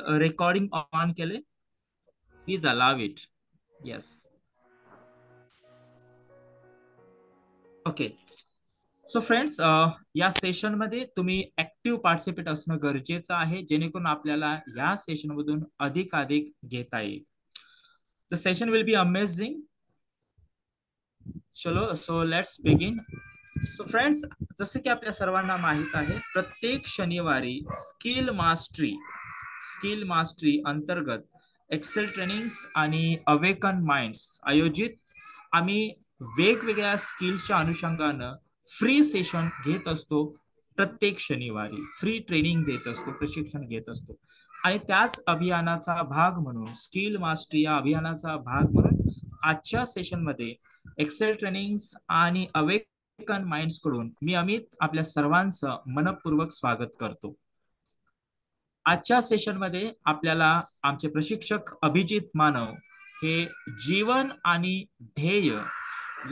Recording on केले? Please allow it. Yes. Okay. So friends, या सेशनमध्ये तुम्ही ऍक्टिव्ह पार्टिसिपेट असणं गरजेचं आहे, जेणेकरून आपल्याला या सेशनमधून अधिक घेता येईल. The session will be amazing. चलो, so let's begin. So friends, जसं की आपल्या सर्वांना माहित आहे, प्रत्येक शनिवारी स्किल मास्टरी अंतर्गत एक्सेल ट्रेनिंग्स आणि अवेकन माइंड्स आयोजित आम्ही वेगवेगळ्या स्किल्सच्या अनुषंगानं फ्री सेशन घेत असतो. प्रत्येक शनिवारी फ्री ट्रेनिंग देत असतो, प्रशिक्षण घेत असतो. आणि त्याच अभियानाचा भाग म्हणून, स्किल मास्टरी या अभियानाचा भाग म्हणून आजच्या सेशनमध्ये एक्सेल ट्रेनिंग्स आणि अवेकन माइंड्स कडून मी अमित आपल्या सर्वांचं मनपूर्वक स्वागत करतो. आजच्या सेशनमध्ये आपल्याला आमचे प्रशिक्षक अभिजित मानव हे जीवन आणि ध्येय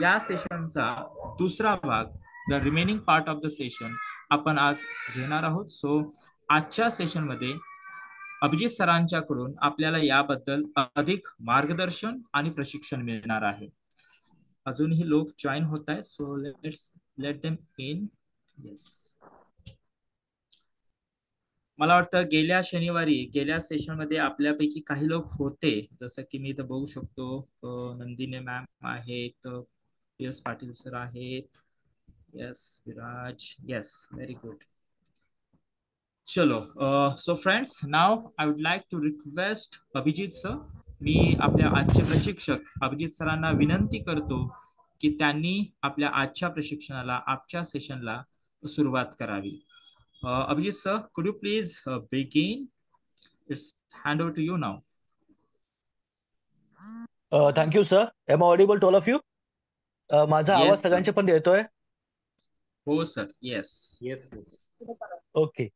या सेशनचा दुसरा भाग, the remaining part of the session आपण आज घेणार आहोत. सो आजच्या सेशनमध्ये अभिजित सरांच्याकडून आपल्याला याबद्दल अधिक मार्गदर्शन आणि प्रशिक्षण मिळणार आहे. अजूनही लोक जॉईन होत आहेत, so let's let them in. Yes. मला वाटतं गेल्या सेशनमध्ये आपल्यापैकी काही लोक होते, जसं की मी इथं बघू शकतो. नंदिनी मॅम आहेत, PS पाटील सर आहेत, yes, Viraj, yes, very good. चलो, so friends, now I would like to request Abhijit sir. मी आपल्या आजचे प्रशिक्षक अभिजित सरांना विनंती करतो की त्यांनी आपल्या आजच्या प्रशिक्षणाला, आजच्या सेशनला सुरुवात करावी. Abhijit sir, could you please begin? It's hand over to you now. Thank you, sir. Am I audible to all of you? माझा आवाज Yes, sir. सगळ्यांच्या पण येतोय? हो sir. Yes. Yes, sir. Okay.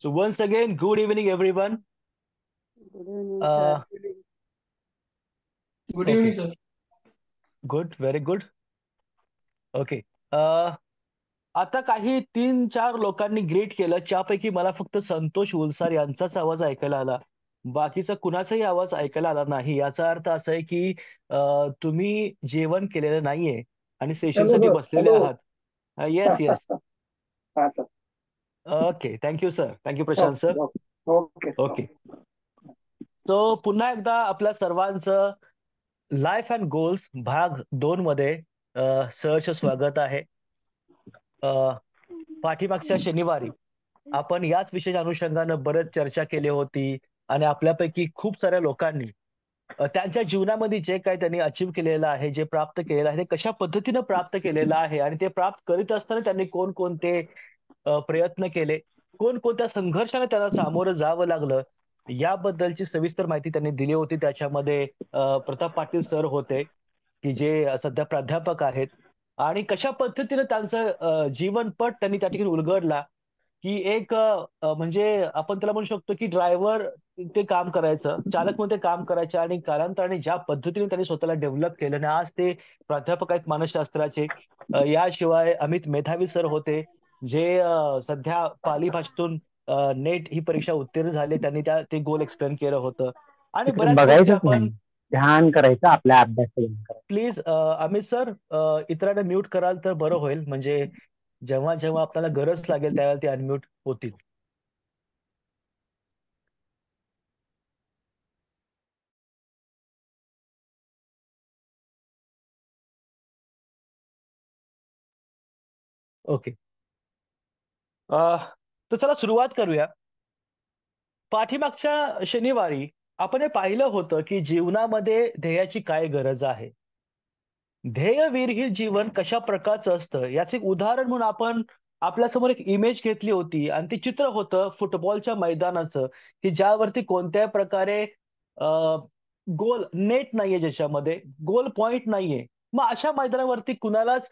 So once again, good evening, everyone. Good evening, Uh, sir. Good evening, okay. sir. Good, very good. Okay. आता काही 3-4 लोकांनी greet केलं, ज्यापैकी मला फक्त संतोष उलसार यांचाच आवाज ऐकायला आला. बाकीचा कुणाचाही आवाज ऐकायला आला नाही. याचा अर्थ असा आहे की तुम्ही जेवण केलेलं नाहीये आणि सेशनसाठी बसलेले आहात. Yes yes. हा sir. Okay, thank you sir. Thank you Prashant sir. Okay sir. Okay. तो पुन्हा एकदा आपल्या सर्वांचं लाईफ अँड गोल्स भाग 2 मध्ये सहर्ष स्वागत आहे. पाठीमागच्या शनिवारी आपण याच विषयाच्या अनुषंगानं बरेच चर्चा केली होती आणि आपल्यापैकी खूप साऱ्या लोकांनी त्यांच्या जीवनामध्ये जे काही त्यांनी अचीव केलेलं आहे, जे प्राप्त केलेलं आहे, ते कशा पद्धतीनं प्राप्त केलेलं आहे आणि ते प्राप्त करीत असताना त्यांनी कोणकोणते प्रयत्न केले, कोणकोणत्या संघर्षाने त्यांना सामोरं जावं लागलं, याबद्दलची सविस्तर माहिती त्यांनी दिली होती. त्याच्यामध्ये प्रताप पाटील सर होते, की जे सध्या प्राध्यापक आहेत, आणि कशा पद्धतीने त्यांचं जीवनपट त्यांनी त्या ठिकाणी उलगडला, की एक म्हणजे आपण त्याला म्हणू शकतो की ड्रायव्हर ते काम करायचं, चालक म्हणून ते काम करायचे आणि कालांतराने ज्या पद्धतीने त्यांनी स्वतःला डेव्हलप केलं आणि आज ते प्राध्यापक आहेत मानसशास्त्राचे. याशिवाय अमित मेधावी सर होते, जे सध्या पाली भाषेतून नेट ही परीक्षा उत्तीर्ण झाले. त्यांनी ते गोल एक्सप्लेन केलं होतं आणि बऱ्याच गोष्टी आपण ध्यान करायचं आपल्या अभ्यासाला. प्लीज अमित सर, इतरांना म्यूट कराल तर बरं होईल, म्हणजे जेव्हा जेव्हा आपल्याला गरज लागेल त्यावेळेला ते अनम्यूट होतील. ओके. तर चला सुरुवात करूया. पाठीमागच्या शनिवारी आपण हे पाहिलं होतं की जीवनामध्ये ध्येयाची काय गरज आहे. ध्येयविरहित जीवन कशा प्रकारचं असतं याचं एक उदाहरण म्हणून आपण आपल्यासमोर एक इमेज घेतली होती आणि ते चित्र होतं फुटबॉलच्या मैदानाचं, की ज्यावरती कोणत्याही प्रकारे गोल नेट नाहीये, ज्याच्यामध्ये गोल पॉइंट नाहीये. मग अशा मैदानावरती कुणालाच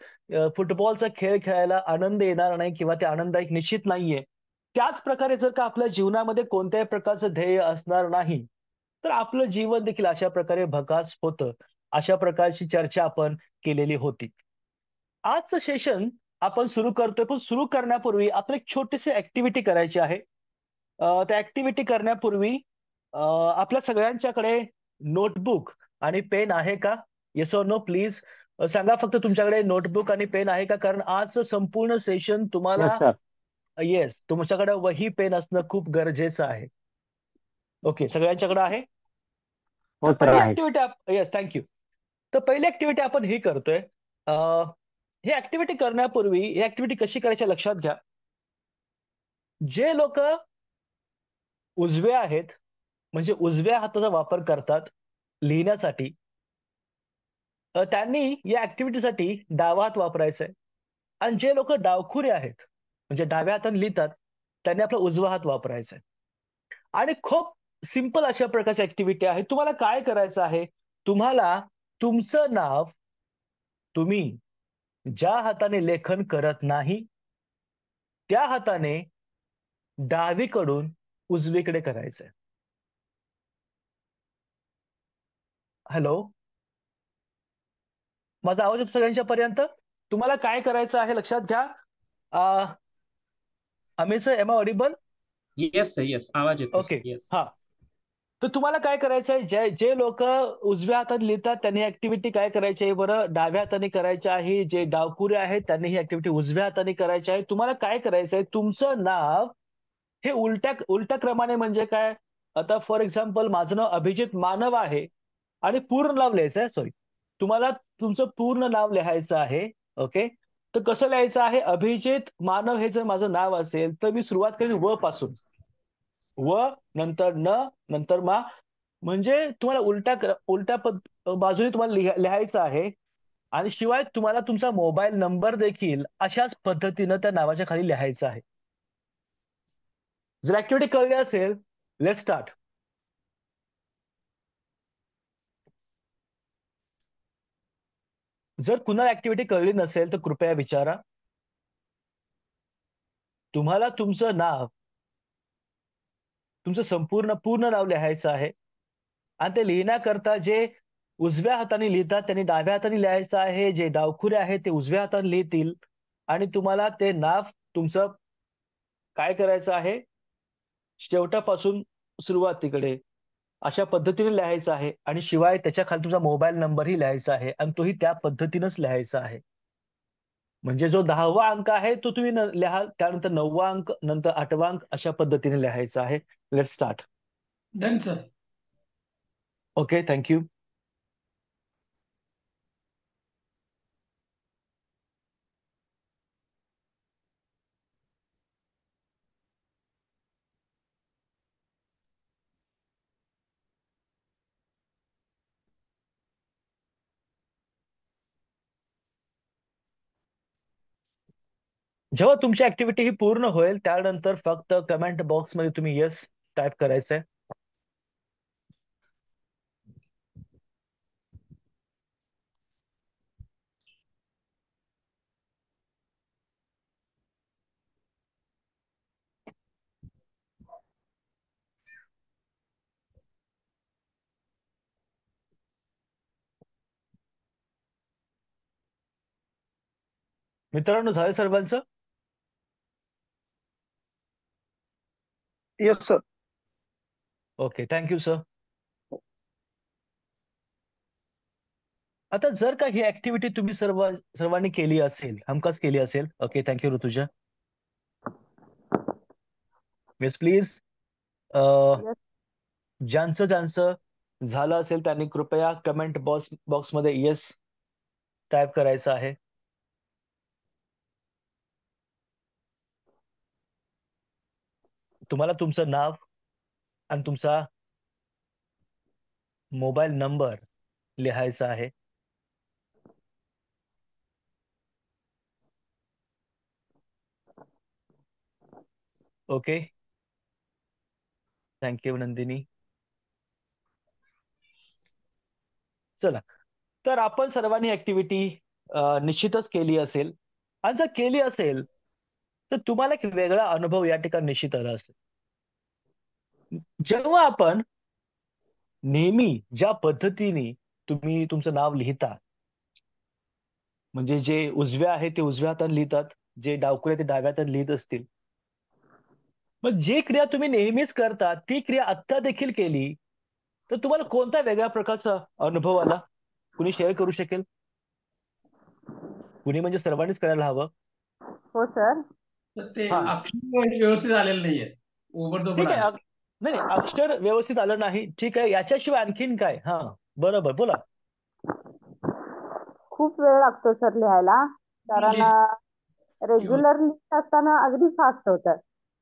फुटबॉलचा खेळ खेळायला आनंद येणार नाही किंवा ते आनंददायक निश्चित नाहीये. त्याच प्रकारे जर का आपल्या जीवनामध्ये कोणत्याही प्रकारचं ध्येय असणार नाही, तर आपलं जीवन देखील अशा प्रकारे भकास होतं. अशा प्रकारची चर्चा आपण केलेली होती. आजचं सेशन आपण सुरू करतोय, पण सुरू करण्यापूर्वी आपण एक छोटीशी ऍक्टिव्हिटी करायची आहे. त्या ऍक्टिव्हिटी करण्यापूर्वी आपल्या सगळ्यांच्याकडे नोटबुक आणि पेन आहे का? येस ऑर नो प्लीज सांगा फक्त तुमच्याकडे नोटबुक आणि पेन आहे का? कारण आज संपूर्ण सेशन तुम्हाला येस सर. येस तुमच्याकडे वही पेन असणं खूप गरजेचं आहे. ओके सगळ्यांच्याकडे आहे. हो तर सर पहिली आहे. Activity yes thank you. तर पहिली ऍक्टिव्हिटी आपण ही करतोय. ही ऍक्टिव्हिटी करण्यापूर्वी ही ऍक्टिव्हिटी कशी करायची लक्षात घ्या. जे लोक उजवे आहेत म्हणजे उजव्या हाताचा वापर करतात लिहिण्यासाठी त्यांनी या ऍक्टिव्हिटीसाठी डावा हात वापरायचा आहे. आणि जे लोक डावखुरे आहेत म्हणजे डाव्या हाताने लिहितात त्यांनी आपला उजवा हात वापरायचा आहे. आणि खूप सिंपल अशा प्रकारची ऍक्टिव्हिटी आहे. तुम्हाला काय करायचं आहे? तुम्हाला तुमचं नाव तुम्ही ज्या हाताने लेखन करत नाही त्या हाताने डावीकडून उजवीकडे करायचंय. हॅलो, माझा आवाज येतो सगळ्यांच्या पर्यंत? तुम्हाला काय करायचं आहे लक्षात घ्या. Amit sir am audible? Yes sir, yes, आवाज येतो ओके सर, येस. हा. तर तुम्हाला काय करायचं आहे? जे जे लोक उजव्या हाताने लिहितात त्यांनी ऍक्टिव्हिटी काय करायची आहे बरं? डाव्या हाताने करायची आहे. जे डावकुरे आहेत त्यांनी ही ऍक्टिव्हिटी उजव्या हाताने करायची आहे. तुम्हाला काय करायचं आहे? तुमचं नाव हे उलट्या क्रमाने म्हणजे काय? आता फॉर एक्झाम्पल माझं नाव अभिजित मानव आहे आणि पूर्ण नाव लिहायचं आहे. सॉरी, तुम्हाला तुमचं पूर्ण नाव लिहायचं आहे. ओके, तर कसं लिहायचं आहे? अभिजित मानव हे जर माझं नाव असेल तर मी सुरुवात करेन व पासून. व नंतर न नंतर मा, म्हणजे तुम्हाला उलट्या बाजूने तुम्हाला लिहायचं आहे. आणि शिवाय तुम्हाला तुमचा मोबाईल नंबर देखील अशाच पद्धतीनं त्या नावाच्या खाली लिहायचा आहे. जर ऍक्टिव्हिटी कळली असेल, लेट स्टार्ट. जर कुणाला ऍक्टिव्हिटी कळली नसेल तर कृपया विचारा. तुम्हाला तुमचं नाव तुमचं पूर्ण नाव लिहायचं आहे. आणि ते लिहिण्याकरता जे उजव्या हाताने लिहितात त्यांनी डाव्या हाताने लिहायचं आहे. जे डावखुरे आहेत ते उजव्या हाताने लिहितील. आणि तुम्हाला ते नाव तुमचं काय करायचं आहे? शेवटापासून सुरुवातीकडे अशा पद्धतीने लिहायचं आहे. आणि शिवाय त्याच्या खाली तुमचा मोबाईल नंबरही लिहायचा आहे आणि तोही त्या पद्धतीनंच लिहायचा आहे. म्हणजे जो 10वा अंक आहे तो तुम्ही लिहाल, त्यानंतर 9वा अंक, नंतर 8वा अंक अशा पद्धतीने लिहायचा आहे. Let start. Done sir. Okay thank you. जेव्हा तुमची ऍक्टिव्हिटी ही पूर्ण होईल त्यानंतर फक्त कमेंट बॉक्समध्ये तुम्ही येस टाईप करायचंय. मित्रांनो झालं सर्वांचं? Yes sir. Okay thank you sir. आता जर का ही ऍक्टिव्हिटी तुम्ही सर्वांनी केली असेल, हमखास केली असेल. Okay thank you Rutuja. Yes please. Yes. ज्यांचं ज्यांचं झालं असेल त्यांनी कृपया कमेंट बॉक्समध्ये येस टाईप करायचं आहे. तुम्हाला तुमचं नाव आणि तुमचा मोबाईल नंबर लिहायचा आहे. Okay thank you Nandini. चला, तर आपण सर्वांनी ऍक्टिव्हिटी निश्चितच केली असेल. आणि जर केली असेल तर तुम्हाला एक वेगळा अनुभव या ठिकाणी निश्चित आला असेल. जेव्हा आपण नेहमी ज्या पद्धतीने तुम्ही तुमचं नाव लिहिता, म्हणजे जे उजव्या आहे ते उजव्या हाताने लिहितात, जे डावकुळे ते डाव्या हाताने लिहित असतील. मग जी क्रिया तुम्ही नेहमीच करता ती क्रिया आत्ता देखील केली तर तुम्हाला कोणता वेगळ्या प्रकारचा अनुभव आला? कुणी शेअर करू शकेल? कुणी म्हणजे सर्वांनीच करायला हवं. हो सर. तर ते हा अक्षर व्यवस्थित आलेले नाहीये, ओबडधोबड ठीक आहे. आले. नाही नाही, अक्षर व्यवस्थित आलं नाही ठीक आहे. याच्याशिवाय आणखीन काय? हा बरोबर बोला. खूप वेळ लागतो सर लिहायला, कारण लिहून रेग्युलर लिहित असताना अगदी फास्ट होतं.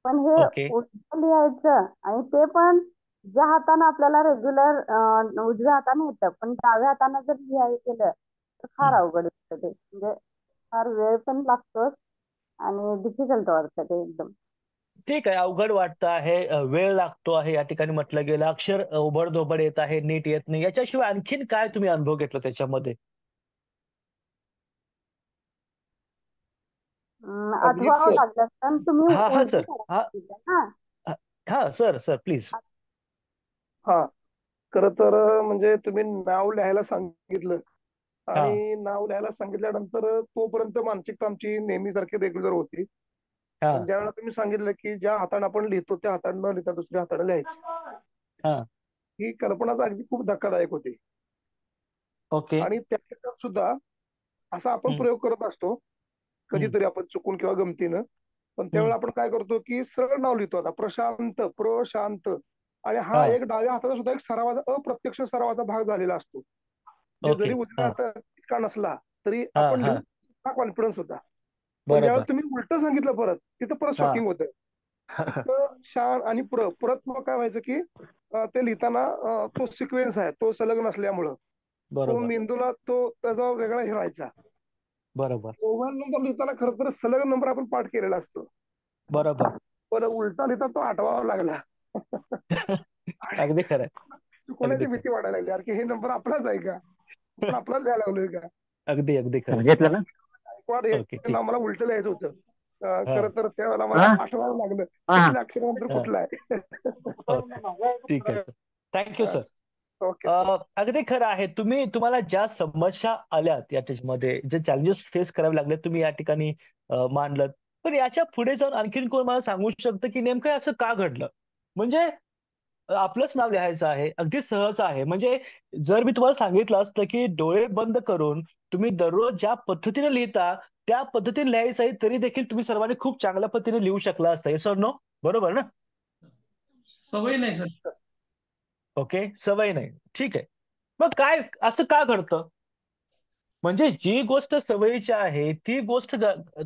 पण हे ओके. उलटं लिहायचं आणि ते पण ज्या हाताने आपल्याला रेग्युलर उजव्या हाताने येतं, पण डाव्या हाताने जर लिहायला गेलं तर फार हम्म. अवघड असतं ते. म्हणजे फार वेळ पण लागतो आणि डिफिकल्ट वाटतं ते एकदम. ठीक आहे. अवघड वाटतं आहे, वेळ लागतो आहे या ठिकाणी म्हटलं गेलं. अक्षर ओबड-धोबड येत आहे, नीट येत नाही. याच्याशिवाय आणखीन काय तुम्ही अनुभव घेतला त्याच्यामध्ये? अभिजित आठवावं सर. लागलं पण तुम्ही हां, हां, उलटी सर. हां, करायला ना. हां, सर, सर प्लीज. हा, खरं तर म्हणजे तुम्ही नाव लिहायला सांगितलं हां, आणि नाव लिहायला सांगितल्यानंतर तोपर्यंत मानसिकता आमची नेहमीसारखी रेग्युलर होती. पण हां, ज्यावेळेला तुम्ही सांगितलं की ज्या हाताने आपण लिहितो त्या हाताने न लिहिता दुसऱ्या हाताने लिहायचं, हां. ही कल्पनाच अगदी खूप धक्कादायक होती. ओके. आणि त्या क्षेत्रात सुद्धा असा आपण हं, प्रयोग करत असतो हं, कधीतरी आपण चुकून किंवा गमतीनं. पण हं. त्यावेळेला आपण काय करतो की सरळ नाव लिहितो. आता प्रशांत, प्रशांत, आणि हा हां, एक डाव्या हाताचा सुद्धा एक सरावाचा, अप्रत्यक्ष सरावाचा भाग झालेला असतो. म्हणजे ओके. जरी उजव्या हां, हातात इतका नसला तरी हां, आपण लिहू, हां. हा कॉन्फिडन्स होता. पण ज्यावेळेला बरोबर. तुम्ही उलट सांगितलं परत, तिथं परत हां. शॉकिंग होतं. तिथं शान आणि परत मग काय व्हायचं की ते लिहिताना तो सिक्वेन्स आहे तो सलग नसल्यामुळं तो बरोबर, मेंदूला तो त्याचा वेगळा हे राहायचा. बरोबर, मोबाईल नंबर लिहिताना खरं तर सलग नंबर आपण पाठ केलेला असतो, बरोबर. पण उलटा लिहिता तो आठवावा लागला. आणि अगदी खरं आहे. अगदी चुकण्याची खरं. भीती वाटायला लागली, अरे की हे नंबर आपलाच आहे का, आपण आपलाच द्यायला लागलोय का. अगदी, अगदी खरं. घेतलं ना? गायकवाड ओके, हे ठीक. नाव मला उलट लिहायचं होतं. हां, खरं तर त्यावेळेला मला हा आठवावं लागलं हा कुठल्या अक्षरानंतर हां. कुठलं आहे. ओके. ठीक आहे sir. Thank you sir. Okay sir. अगदी खरं आहे. तुम्हाला ज्या समस्या आल्यात याच्यामध्ये, जे चॅलेंजेस फेस करावे लागले तुम्ही या ठिकाणी मांडलत. पण याच्या पुढे जाऊन आणखीन कोण मला सांगू शकतं, की नेमकं हे असं का घडलं? म्हणजे आपलंच नाव लिहायचं आहे. अगदी सहज आहे. म्हणजे जर मी तुम्हाला सांगितलं असतं, की डोळे बंद करून तुम्ही दररोज ज्या पद्धतीने लिहिता, त्या पद्धतीने लिहायचं आहे, तरी देखील तुम्ही सर्वांनी खूप चांगल्या पद्धतीने लिहू शकला असता. Yes or no? बरोबर ना? सवय नाही सर. ओके. सवय नाही. ठीक आहे. मग काय असं का घडतं? म्हणजे जी गोष्ट सवयीची आहे, ती गोष्ट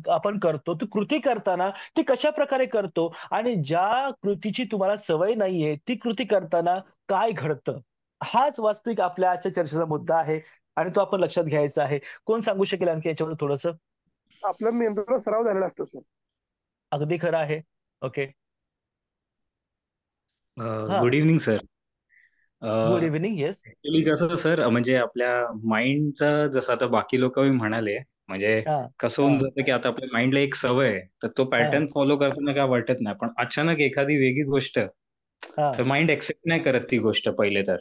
आपण करतो. ती कृती करताना ती कशाप्रकारे करतो आणि ज्या कृतीची तुम्हाला सवय नाहीये, ती कृती करताना काय घडतं? हाच वास्तविक आपल्या आजच्या चर्चेचा मुद्दा आहे आणि तो आपण लक्षात घ्यायचा आहे. कोण सांगू शकेल आणखी याच्यावर थोडंसं? आपल्या मेंदूला सराव झालेला असतो सर. अगदी खरं आहे. ओके. हां. Good evening sir. Good evening. Yes. Actually कसं सर, म्हणजे आपल्या माइंडचं जसं आता बाकी लोक म्हणाले, म्हणजे हां, कसं होऊन हां, जातं की आता आपल्या माइंडला एक सवय आहे, तर तो हां, पॅटर्न फॉलो करताना काय वाटत नाही, पण अचानक एखादी वेगळी गोष्ट, हां. तर माइंड एक्सेप्ट नाही करत ती गोष्ट पहिले तर.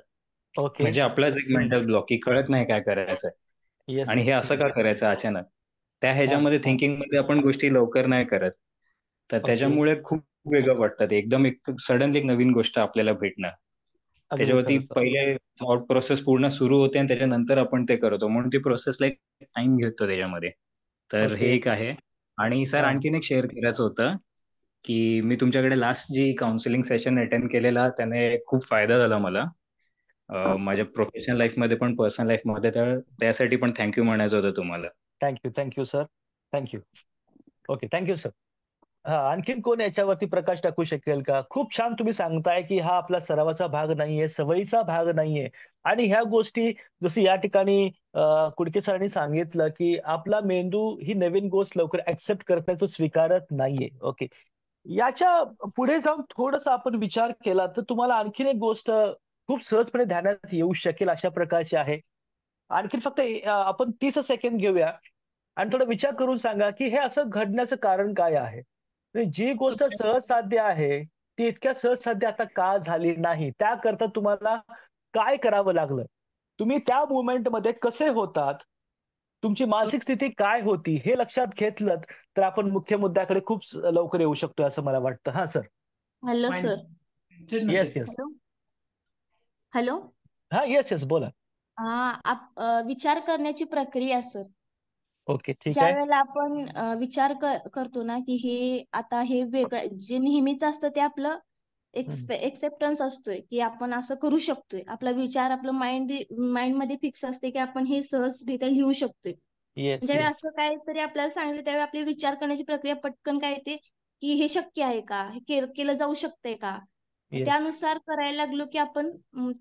ओके. म्हणजे आपलाच एक हं. मेंटल ब्लॉक की कळत नाही काय करायचंय येस. आणि हे असं का करायचं अचानक. त्या हां, ह्याच्यामध्ये हां. थिंकिंग मध्ये आपण गोष्टी लवकर नाही करत, तर ओके. त्याच्यामुळे खूप वेगळं वाटतं ते. एकदम एक सडनली एक नवीन गोष्ट आपल्याला भेटणं, अगदी त्याच्यावरती खरं सर. पहिले थॉट प्रोसेस पूर्ण सुरू होते आणि त्याच्यानंतर आपण ते करतो, म्हणून ती प्रोसेसला एक टाइम घेतो त्याच्यामध्ये. तर हे ओके. एक आहे. आणि सर हां. आणखीन एक शेअर करायचं होतं की मी तुमच्याकडे लास्ट जी काउन्सिलिंग सेशन अटेंड केलेला त्याने खूप फायदा झाला मला. माझ्या प्रोफेशनल लाईफमध्ये पण पर्सनल लाईफमध्ये, तर त्यासाठी पण थँक्यू म्हणायचं होतं तुम्हाला. Thank you sir. Thank okay. Thank sir. हां, आणखीन कोण याच्यावरती प्रकाश टाकू शकेल का? खूप छान तुम्ही सांगताय, की हा आपला सरावाचा भाग नाहीये, सवयीचा भाग नाहीये आणि ह्या गोष्टी जसं या ठिकाणी कुडके सरांनी सांगितलं, की आपला मेंदू ही नवीन गोष्ट लवकर एक्सेप्ट करत नाही, तो स्वीकारत नाहीये. ओके. याच्या पुढे जाऊन थोडंसं आपण विचार केला, तर तुम्हाला आणखीन एक गोष्ट खूप सहजपणे ध्यानात येऊ शकेल अशा प्रकारची आहे. आणखीन फक्त आपण 30 सेकंद घेऊया आणि थोडा विचार करून सांगा, की हे असं घडण्याचं कारण काय आहे? म्हणजे जी गोष्ट सहज साध्य आहे, ती इतक्या सहज साध्य आता का झाली नाही? त्याकरता तुम्हाला काय करावं लागलं? तुम्ही त्या मोमेंटमध्ये कसे होतात? तुमची मानसिक स्थिती काय होती? हे लक्षात घेतलत, तर आपण मुख्य मुद्द्याकडे खूप लवकर येऊ शकतो असं मला वाटतं. हां, sir. Hello mind sir. Set yes नसेल. येस. Hello hello. हा येस येस बोला. विचार करण्याची प्रक्रिया सर. ओके ठीक ज्या आहे. वेळेला आपण विचार करतो ना की हे आता हे वेगळं जे नेहमीच असतं ते आपलं एक्सेप्टन्स असतोय की आपण असं करू शकतोय. आपला विचार आपलं माइंड मध्ये फिक्स असते की आपण हे सहजरित्या लिहू शकतोय. येस ज्यावेळी येस असं काहीतरी आपल्याला सांगितलं त्यावेळी आपली विचार करण्याची प्रक्रिया पटकन काय येते की हे शक्य आहे का, हे केलं जाऊ शकतंय का. येस. त्यानुसार करायला लागलो की आपण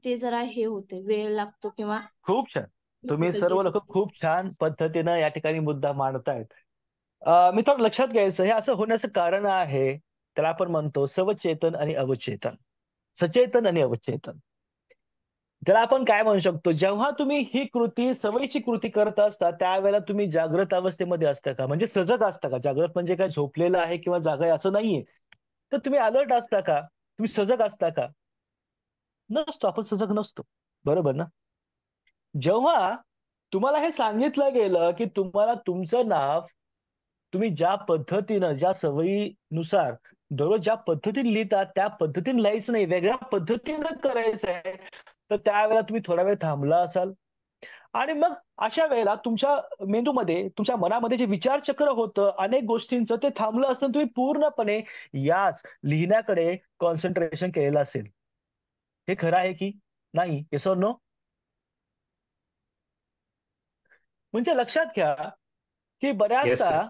ते जरा हे होते, वेळ लागतो किंवा खूप छान. तुम्ही सर्व डिफिकल्टीज लोक होते. खूप छान पद्धतीनं या ठिकाणी मुद्दा मांडतायत. मित्रांनो लक्षात घ्यायचं हे असं होण्याचं कारण आहे, त्याला आपण म्हणतो सवचेतन आणि अवचेतन, सचेतन आणि अवचेतन. त्याला आपण काय म्हणू शकतो, जेव्हा तुम्ही ही कृती सवयीची कृती करत असता त्यावेळेला तुम्ही जागृत अवस्थेमध्ये असता का, म्हणजे सजग असता का. जागृत म्हणजे काय झोपलेलं आहे किंवा जागा आहे असं नाहीये. तर तुम्ही अलर्ट असता का, तुम्ही सजग असता का. नसतो, आपण सजग नसतो, बरोबर ना. जेव्हा तुम्हाला हे सांगितलं गेलं की तुम्हाला तुमचं नाव तुम्ही ज्या पद्धतीनं ज्या सवयीनुसार दररोज ज्या पद्धतीने लिहितात त्या पद्धतीने लिहायचं नाही, वेगळ्या पद्धतीनं करायचं आहे, तर त्यावेळेला तुम्ही थोडा वेळ थांबला असाल आणि मग अशा वेळेला तुमच्या मेंदूमध्ये तुमच्या मनामध्ये जे विचारचक्र होतं अनेक गोष्टींचं ते थांबलं असतं. तुम्ही पूर्णपणे याच लिहिण्याकडे कॉन्सन्ट्रेशन केलेलं असेल. हे खरं आहे की नाही? Yes or no? म्हणजे लक्षात घ्या की येस सर.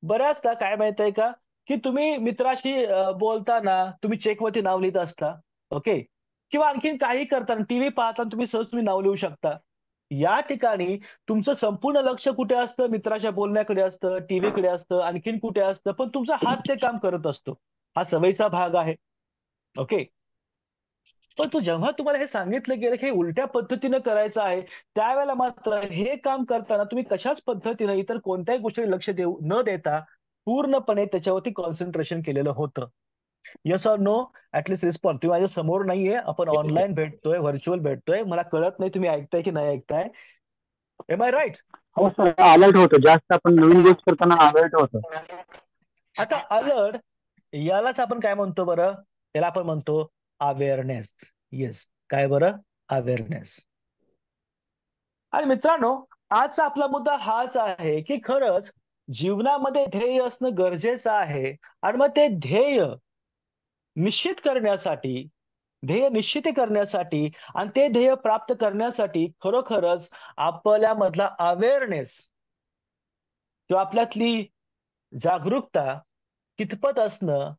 बऱ्याचदा काय माहित आहे का, की तुम्ही मित्राशी बोलताना तुम्ही चेकवरती नाव लिहित असता, ओके, किंवा आणखीन काही करताना टीव्ही पाहताना तुम्ही सहज तुम्ही नाव लिहू शकता. या ठिकाणी तुमचं संपूर्ण लक्ष कुठे असतं, मित्राच्या बोलण्याकडे असतं, टीव्हीकडे असतं, आणखीन कुठे असतं, पण तुमचा हात ते काम करत असतो. हा सवयीचा भाग आहे, ओके. पण तो जेव्हा तुम्हाला हे सांगितलं गेलं की हे उलट्या पद्धतीनं करायचं आहे, त्यावेळेला मात्र हे काम करताना तुम्ही कशाच पद्धतीनं इतर कोणत्याही गोष्टीकडे लक्ष देऊ न देता पूर्णपणे त्याच्यावरती कॉन्सन्ट्रेशन केलेलं होतं. Yes or no? At least respond. तुम्ही माझ्या समोर नाहीये, आपण येस सर. ऑनलाईन भेटतोय, व्हर्च्युअल भेटतोय. मला कळत नाही तुम्ही ऐकताय की नाही ऐकताय. Am I right? हो सर, अलर्ट होतो जास्त. आपण नवीन गोष्ट करताना अलर्ट होतो. आता अलर्ट यालाच आपण काय म्हणतो बरं? त्याला आपण म्हणतो अवेअरनेस. येस, काय बरं? अवेअरनेस. आणि मित्रांनो आजचा आपला मुद्दा हाच आहे की खरंच जीवनामध्ये ध्येय असणं गरजेचं आहे आणि मग ते निश्चित करण्यासाठी ध्येय निश्चित करण्यासाठी आणि ते ध्येय प्राप्त करण्यासाठी खरोखरच आपल्यामधला अवेअरनेस किंवा आपल्यातली जागरूकता कितपत असणं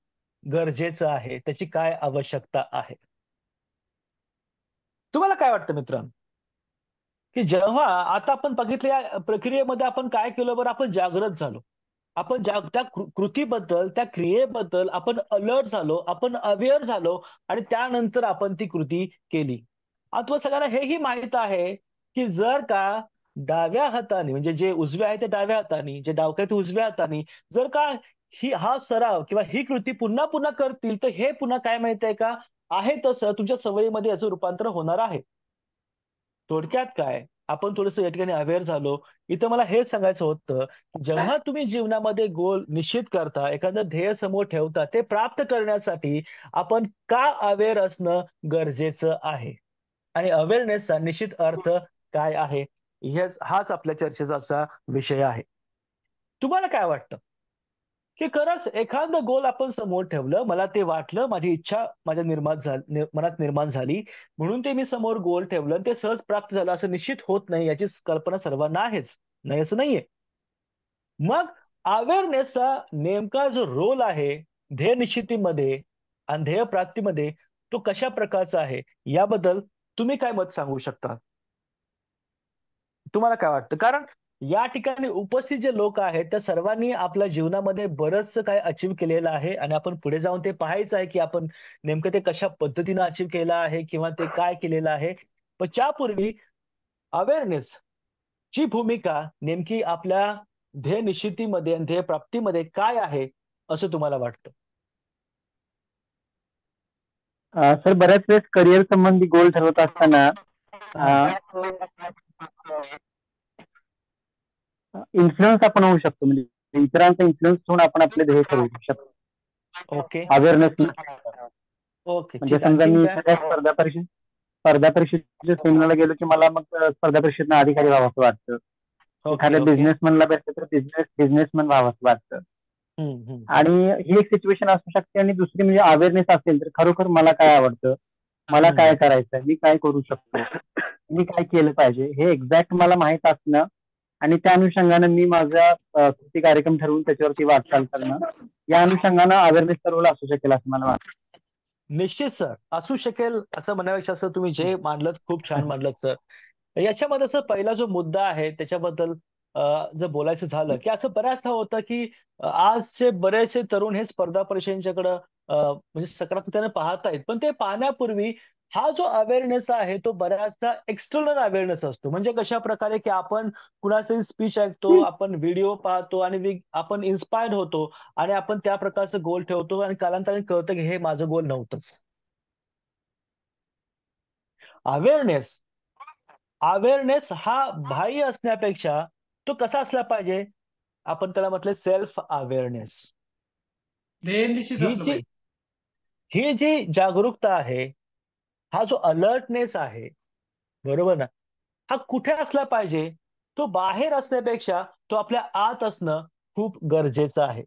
गरजेचं आहे, त्याची काय आवश्यकता आहे. तुम्हाला काय वाटतं मित्रांनो, की जेव्हा आता आपण बघितलं या प्रक्रियेमध्ये आपण काय केलं बरं, आपण जागृत झालो. आपण त्या कृतीबद्दल त्या क्रियेबद्दल आपण अलर्ट झालो, आपण अवेअर झालो आणि त्यानंतर आपण ती कृती केली. आता तुम्हाला सगळ्यांना हेही माहित आहे की जर का डाव्या हाताने म्हणजे जे उजवे आहे ते डाव्या हाताने, जे डावके ते उजव्या हाताने जर का हा सराव किंवा ही कृती पुन्हा पुन्हा करतील तर हे पुन्हा काय माहित आहे का, आहे तसं तुमच्या सवयीमध्ये याचं रूपांतर होणार आहे. थोडक्यात काय, आपण थोडंसं या ठिकाणी अवेअर झालो. इथं मला हेच सांगायचं होतं, जेव्हा तुम्ही जीवनामध्ये गोल निश्चित करता, एखादं ध्येय समोर ठेवता, ते प्राप्त करण्यासाठी आपण का अवेअर असणं गरजेचं आहे आणि अवेअरनेसचा निश्चित अर्थ काय आहे, हाच आपल्या चर्चेचा आजचा विषय आहे. तुम्हाला काय वाटतं, की खरंच एखादं गोल आपण समोर ठेवलं, मला ते वाटलं, माझी इच्छा माझ्या मनात निर्माण झाली, म्हणून ते मी समोर गोल ठेवलं, ते सहज प्राप्त झालं असं निश्चित होत नाही, याची कल्पना सर्वांना आहेच. नाही असं नाहीये. मग अवेअरनेसचा नेमका जो रोल आहे ध्येय निश्चितीमध्ये आणि ध्येय प्राप्तीमध्ये, तो कशा प्रकारचा आहे, याबद्दल तुम्ही काय मत सांगू शकता? तुम्हाला काय वाटतं? कारण या ठिकाणी उपस्थित जे लोक आहेत त्या सर्वांनी आपल्या जीवनामध्ये बरंचसं काही अचीव्ह केलेलं आहे आणि आपण पुढे जाऊन ते पाहायचं आहे की आपण नेमकं ते कशा पद्धतीनं अचीव्ह केलं आहे किंवा ते काय केलेलं आहे. पण त्यापूर्वी अवेअरनेस ची भूमिका नेमकी आपल्या ध्येय निश्चितीमध्ये आणि ध्येय प्राप्तीमध्ये काय आहे असं तुम्हाला वाटतं? सर, बऱ्याच वेळेस करिअर संबंधी गोल ठरवत असताना इन्फ्लुअन्स आपण होऊ शकतो, म्हणजे इतरांचा इन्फ्लुअन्स होऊन आपण आपले ध्येय ठरवू शकतो. Okay awareness. ओके म्हणजे ठीक. समजा आणखीन मी काय? स्पर्धा परीक्षेच्या सेमिनारला गेलो की मला मग स्पर्धा परीक्षेतनं अधिकारी व्हावंसं वाटतं. ओके एखाद्या ओके. बिझनेसमॅनला भेटलं तर बिझनेसमॅन व्हावंसं वाटतं. आणि ही एक सिच्युएशन असू शकते. आणि दुसरी म्हणजे अवेअरनेस असेल तर खरोखर मला काय आवडतं, मला काय करायचंय, मी काय करू शकतो, मी काय केलं पाहिजे हे एक्झॅक्ट मला माहित असणं आणि त्या अनुषंगानं मी माझा कृती कार्यक्रम ठरवून त्याच्यावरती वाटचाल करणं, या अनुषंगानं अवेअरनेसचा रोल असू शकेल असं मला वाटतं. निश्चित सर, असू शकेल असं म्हणण्यापेक्षा सर तुम्ही जे मांडलं खूप छान मांडलं सर. याच्यामध्ये सर पहिला जो मुद्दा आहे त्याच्याबद्दल जर बोलायचं झालं की असं बऱ्याचदा होतं की आजचे बरेचसे तरुण हे स्पर्धा परीक्षांच्याकडं म्हणजे सकारात्मकतेने पाहत आहेत, पण ते पाहण्यापूर्वी हा जो अवेअरनेस आहे तो बऱ्याचदा एक्सटर्नल अवेअरनेस असतो. म्हणजे कशा प्रकारे की आपण कुणाची स्पीच ऐकतो, आपण व्हिडिओ पाहतो आणि आपण इन्स्पायर्ड होतो आणि आपण त्या प्रकारचं गोल ठेवतो आणि कालांतराने कळतं की हे माझं गोल नव्हतंच. अवेअरनेस हा बाह्य असण्यापेक्षा तो कसा असला पाहिजे? आपण त्याला म्हटलं सेल्फ अवेअरनेस. ध्येय निश्चित असलं पाहिजे. ही जी जागरूकता आहे, हा जो अलर्टनेस आहे, बरोबर ना, हा कुठे असला पाहिजे? तो बाहेर असण्यापेक्षा तो आपल्या आत असणं खूप गरजेचं आहे.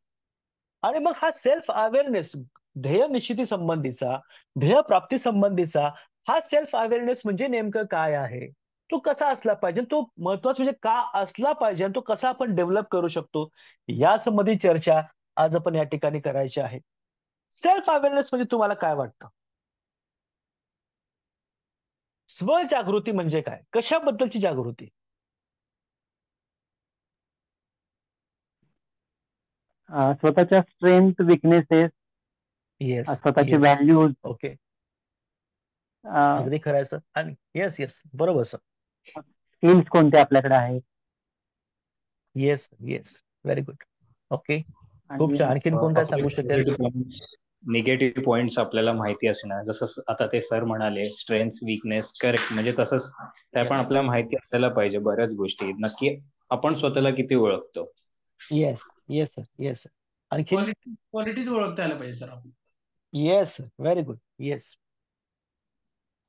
आणि मग हा सेल्फ अवेअरनेस ध्येय निश्चिती संबंधीचा, ध्येय प्राप्ती संबंधीचा हा सेल्फ अवेअरनेस म्हणजे नेमकं काय आहे? तो कसा असला पाहिजे? तो महत्वाचा म्हणजे का असला पाहिजे आणि तो कसा आपण डेव्हलप करू शकतो? या संबंधी चर्चा आज आपण या ठिकाणी करायची आहे. सेल्फ अवेअरनेस म्हणजे तुम्हाला काय वाटतं? स्वजागृती म्हणजे काय? कशाबद्दलची जागृती? स्वतःच्या स्ट्रेंथ, विकनेसेस, येस स्वतःचे येस. Values, okay. अगदी खरं आहे सर. आणि येस येस बरोबर सर. स्किल्स कोणते आपल्याकडे आहेत. Yes yes. Very good. Okay. खूप छान. आणखीन कोण काय सांगू शकेल? निगेटिव्ह पॉइंट्स आपल्याला माहिती असणं, जसं आता ते सर म्हणाले स्ट्रेंथ, वीकनेस, करेक्ट, म्हणजे तसंच त्या पण आपल्याला माहिती असायला पाहिजे. बऱ्याच गोष्टी नक्की आपण स्वतःला किती ओळखतो. Yes yes sir. Yes sir. आणखीन? क्वालिटीज ओळखता आल्या पाहिजे सर आपण. Yes sir. Very good. Yes.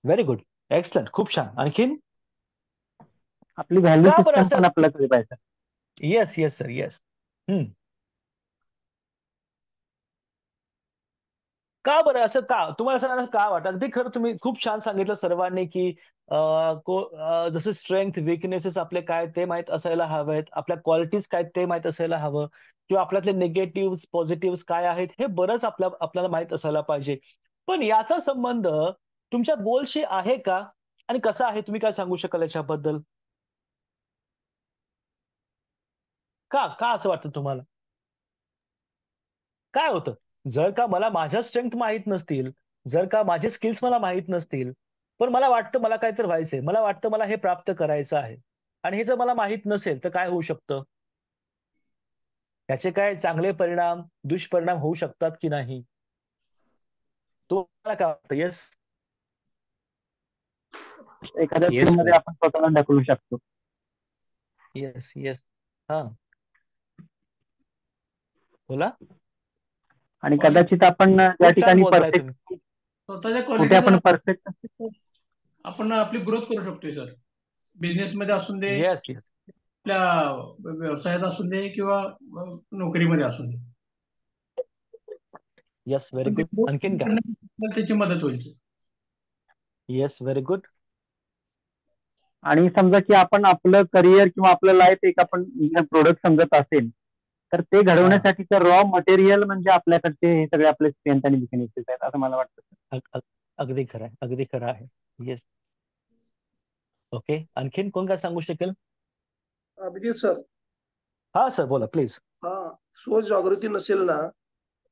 Very good. Excellent. खूप छान. आणखीन? आपली व्हॅल्यू का बरं सिस्टम पण असं? आपल्याकडे पाहिजे. Yes yes sir. येस. का बरं असं का? तुम्हाला असं का वाटतं? अगदी खरं तुम्ही खूप छान सांगितलं सर्वांनी की जसं स्ट्रेंथ, विकनेसेस आपले काय ते माहीत असायला हवेत. आपल्या क्वालिटीज काय ते माहीत असायला हवं किंवा आपल्यातले निगेटिव्ह, पॉझिटिव्ह काय आहेत हे बरंच आपल्याला माहीत असायला पाहिजे. पण याचा संबंध तुमच्या गोलशी आहे का? आणि कसा आहे? तुम्ही काय सांगू शकाल याच्याबद्दल? का का असं वाटतं तुम्हाला? काय होतं? जर का मला माझ्या स्ट्रेंथ माहीत नसतील, जर का माझे स्किल्स मला माहीत नसतील, पण मला वाटतं मला काहीतरी व्हायचंय, मला वाटतं मला हे प्राप्त करायचं आहे आणि हे जर मला माहीत नसेल तर काय होऊ शकतं? याचे काय चांगले परिणाम, दुष्परिणाम होऊ शकतात की नाही? तुम्हाला काय वाटतं? येस? एखाद्या Yes, मध्ये sir. आपण स्वतःला ढकलू शकतो. Yes yes. हा बोला. आणि कदाचित आपण या खूप छान ठिकाणी बोलताय तुम्ही. स्वतःच्या कुठे आपण क्वालिटीज परफेक्ट आपण आपली ग्रोथ करू शकतोय सर. बिझनेस मध्ये असून दे, येस येस. आपल्या व्यवसायात असून दे किंवा नोकरीमध्ये असून दे. येस. Very good. आणखीन काय? त्याची मदत होईल. येस. Very good. आणि समजा की आपण आपलं करिअर किंवा आपलं लाईफ एक आपण प्रोडक्ट समजत असेल तर ते घडवण्यासाठीचं रॉ मटेरियल म्हणजे आपल्याकडचे हे सगळे आपले स्ट्रेंथ आणि विकनेसेस आहेत असं मला वाटतं. अगदी खरं आहे. अगदी खरं आहे. येस. ओके. आणखीन कोण काय सांगू शकेल? अभिजित सर. हा सर बोला प्लीज. स्वजागृती नसेल ना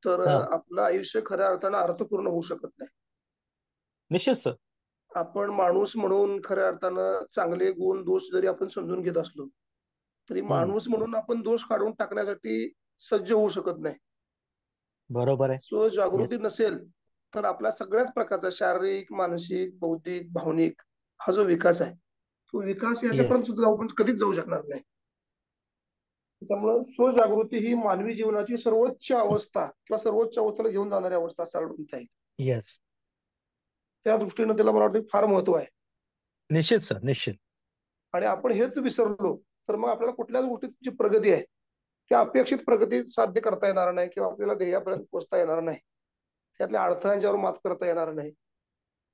तर हा. आपलं आयुष्य खऱ्या अर्थानं अर्थपूर्ण होऊ शकत नाही. निश्चित सर. आपण माणूस म्हणून खऱ्या अर्थानं चांगले गुण दोष जरी आपण समजून घेत असलो तरी माणूस म्हणून आपण दोष काढून टाकण्यासाठी सज्ज होऊ शकत नाही. बरोबर आहे. स्वजागृती नसेल तर आपला सगळ्याच प्रकारचा शारीरिक, मानसिक, बौद्धिक, भावनिक हा जो विकास आहे तो विकास याच्यापर्यंत सुद्धा आपण कधीच जाऊ शकणार नाही. त्याच्यामुळं स्वजागृती ही मानवी जीवनाची सर्वोच्च अवस्था किंवा सर्वोच्च अवस्थेला घेऊन जाणारी अवस्था असं म्हणता येईल. येस, त्या दृष्टीनं त्याला मला वाटतं फार महत्व आहे. निश्चित सर, निश्चित. आणि आपण हेच विसरलो तर मग आपल्याला कुठल्याच गोष्टीत जी प्रगती आहे त्या अपेक्षित प्रगती साध्य करता येणार नाही किंवा आपल्याला ध्येयापर्यंत पोहोचता येणार नाही, त्यातल्या अडथळ्यांच्यावर मात करता येणार नाही.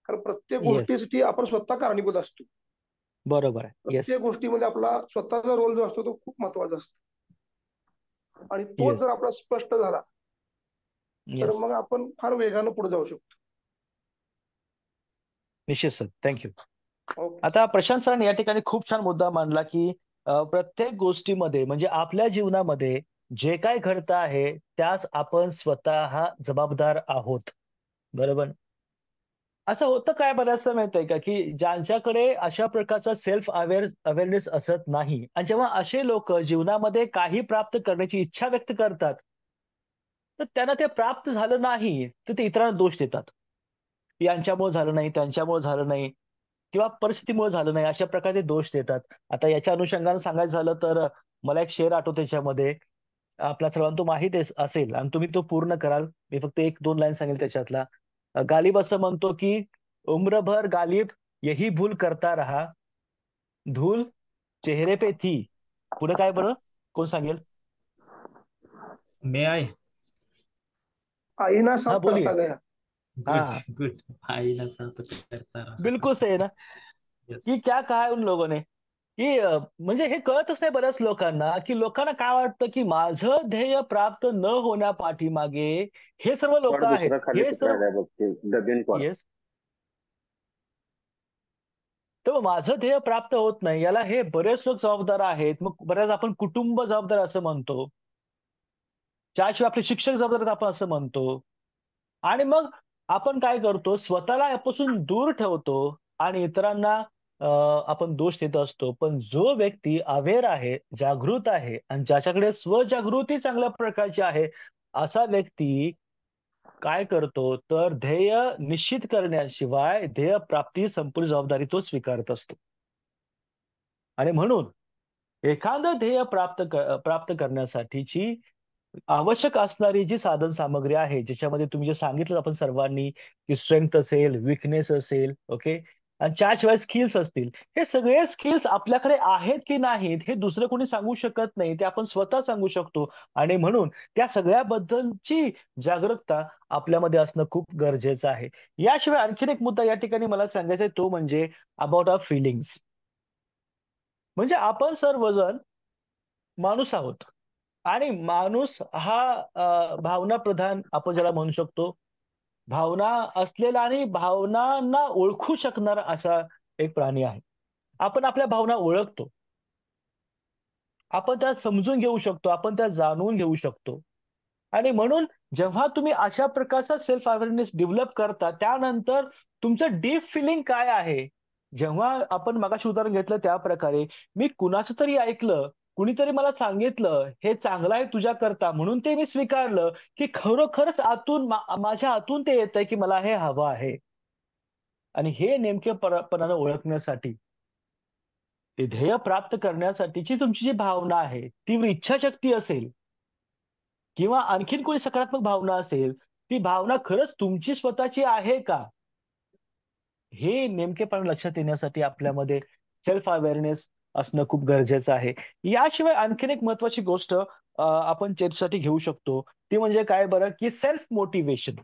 कारण प्रत्येक येस, गोष्टीसाठी आपण स्वतः कारणीभूत असतो. बरोबर आहे. येस, प्रत्येक गोष्टीमध्ये आपला स्वतःचा रोल जो असतो तो खूप महत्वाचा असतो आणि तो येस, जर आपला स्पष्ट झाला तर येस, मग आपण फार वेगानं पुढे जाऊ शकतो. निश्चित सर, थँक्यू. ओके. आता प्रशांत सरांनी या ठिकाणी खूप छान मुद्दा मांडला की प्रत्येक गोष्टीमध्ये म्हणजे आपल्या जीवनामध्ये जे काय घडतं आहे त्यास आपण स्वतः जबाबदार आहोत. बरोबर. असं होतं काय बऱ्याचदा माहितीये का की ज्यांच्याकडे अशा प्रकारचा सेल्फ अवेअरनेस असत नाही आणि जेव्हा असे लोक जीवनामध्ये काही प्राप्त करण्याची इच्छा व्यक्त करतात तर त्यांना ते प्राप्त झालं नाही तर ते इतरांना दोष देतात. यांच्यामुळे झालं नाही, त्यांच्यामुळे झालं नाही किंवा परिस्थितीमुळे झालं नाही, अशा प्रकारे दोष देतात. आता याच्या अनुषंगाने सांगायचं झालं तर मला एक शेर आठवतो त्याच्यामध्ये. आपल्या सर्वांना तो माहित असेल आणि तुम्ही तो पूर्ण कराल. मी फक्त 1-2 लाईन सांगेल त्याच्यातला. गालिब असं म्हणतो की उम्रभर गालिब यही भूल करता रहा, धूल चेहरे पे थी. पुढे काय बरं? कोण सांगेल? मे आय. आईना हाँ साफ बोलिए. करता गया. हाँ, गुड गुड. आईला साफ करता रहा. बिल्कुल सही है ना. कि क्या येस. कहा है उन लोगों ने की म्हणजे हे कळतच नाही बऱ्याच लोकांना की लोकांना काय वाटतं की माझं ध्येय प्राप्त न होण्यापाठीमागे हे सर्व लोक पड आहेत. दुसरं खाली हे सर्व कुत्रा बघ ते डबीन पड. येस. तर माझं ध्येय प्राप्त होत नाही याला हे बरेच लोक जबाबदार आहेत. मग बऱ्याच आपण कुटुंब जबाबदार असं म्हणतो. त्याशिवाय आपले शिक्षक जबाबदार आहेत आपण असं म्हणतो. आणि मग आपण काय करतो स्वतःला यापासून दूर ठेवतो आणि इतरांना आपण दोष देत असतो. पण जो व्यक्ती अवेअर आहे, जागृत आहे आणि ज्याच्याकडे स्वजागृती चांगल्या प्रकारची आहे, असा व्यक्ती काय करतो तर ध्येय निश्चित करण्याशिवाय ध्येय प्राप्ती संपूर्ण जबाबदारी तो स्वीकारत असतो. आणि म्हणून एखादं ध्येय प्राप्त करण्यासाठीची आवश्यक असणारी जी साधन सामग्री आहे, ज्याच्यामध्ये तुम्ही जे सांगितलं आपण सर्वांनी, की स्ट्रेंग्थ असेल, वीकनेस असेल, ओके. आणि त्याशिवाय स्किल्स असतील. हे सगळे स्किल्स आपल्याकडे आहेत की नाहीत, हे दुसरं कोणी सांगू शकत नाही. ते आपण स्वतः सांगू शकतो. आणि म्हणून त्या सगळ्याबद्दलची जागरूकता आपल्यामध्ये असणं खूप गरजेचं आहे. याशिवाय आणखीन एक मुद्दा या ठिकाणी मला सांगायचा आहे, तो म्हणजे अबाउट आवर फीलिंग्स. म्हणजे आपण सर्वजण माणूस आहोत. आणि माणूस हा भावना प्रधान आपण ज्याला म्हणू शकतो. भावना असलेला आणि भावनांना ओळखू शकणारा असा एक प्राणी आहे. आपण आपल्या भावना ओळखतो. आपण त्या समजून घेऊ शकतो. आपण त्या जाणून घेऊ शकतो. आणि म्हणून जेव्हा तुम्ही अशा प्रकारचा सेल्फ अवेअरनेस डेव्हलप करता, त्यानंतर तुमचं डीप फिलिंग काय आहे? जेव्हा आपण मगाशी उदाहरण घेतलं त्याप्रकारे मी कुणाचं तरी ऐकलं, कुणीतरी मला सांगितलं, हे चांगलं आहे तुझ्याकरता म्हणून ते मी स्वीकारलं, की खरोखरच आतून माझ्या आतून ते येतंय की मला हे हवं आहे. आणि हे नेमकेपणानं ओळखण्यासाठी, ते ध्येय प्राप्त करण्यासाठीची तुमची जी भावना आहे, तीव्र इच्छाशक्ती असेल किंवा आणखीन कोणी सकारात्मक भावना असेल, ती भावना खरंच तुमची स्वतःची आहे का? हे नेमकेपणा लक्षात येण्यासाठी आपल्यामध्ये सेल्फ अवेअरनेस असणं खूप गरजेचं आहे. याशिवाय आणखीन एक महत्त्वाची गोष्ट आपण चर्चेसाठी घेऊ शकतो, ती म्हणजे काय बरं, की सेल्फ मोटिव्हेशन.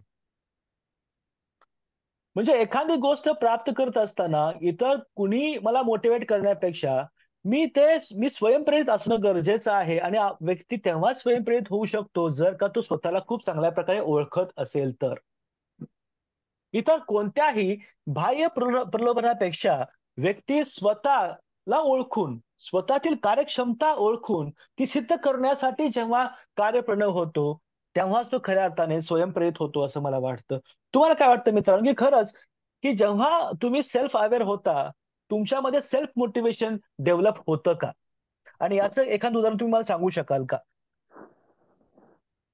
म्हणजे एखादी गोष्ट प्राप्त करत असताना इतर कुणी मला मोटिव्हेट करण्यापेक्षा मी स्वयंप्रेरित असणं गरजेचं आहे आणि व्यक्ती तेव्हाच स्वयंप्रेरित होऊ शकतो जर का तो स्वतःला खूप चांगल्या प्रकारे ओळखत असेल तर. इतर कोणत्याही बाह्य प्रलोभनापेक्षा व्यक्ती स्वतःला ओळखून, स्वतःतील कार्यक्षमता ओळखून ती सिद्ध करण्यासाठी जेव्हा कार्यप्रणव होतो, तेव्हाच तो खऱ्या अर्थाने स्वयंप्रेरित होतो असं मला वाटतं. तुम्हाला काय वाटतं मित्रांनो, की खरंच की जेव्हा तुम्ही सेल्फ अवेअर होता, तुमच्यामध्ये सेल्फ मोटिव्हेशन डेव्हलप होतं का? आणि याचं एखादं उदाहरण तुम्ही मला सांगू शकाल का?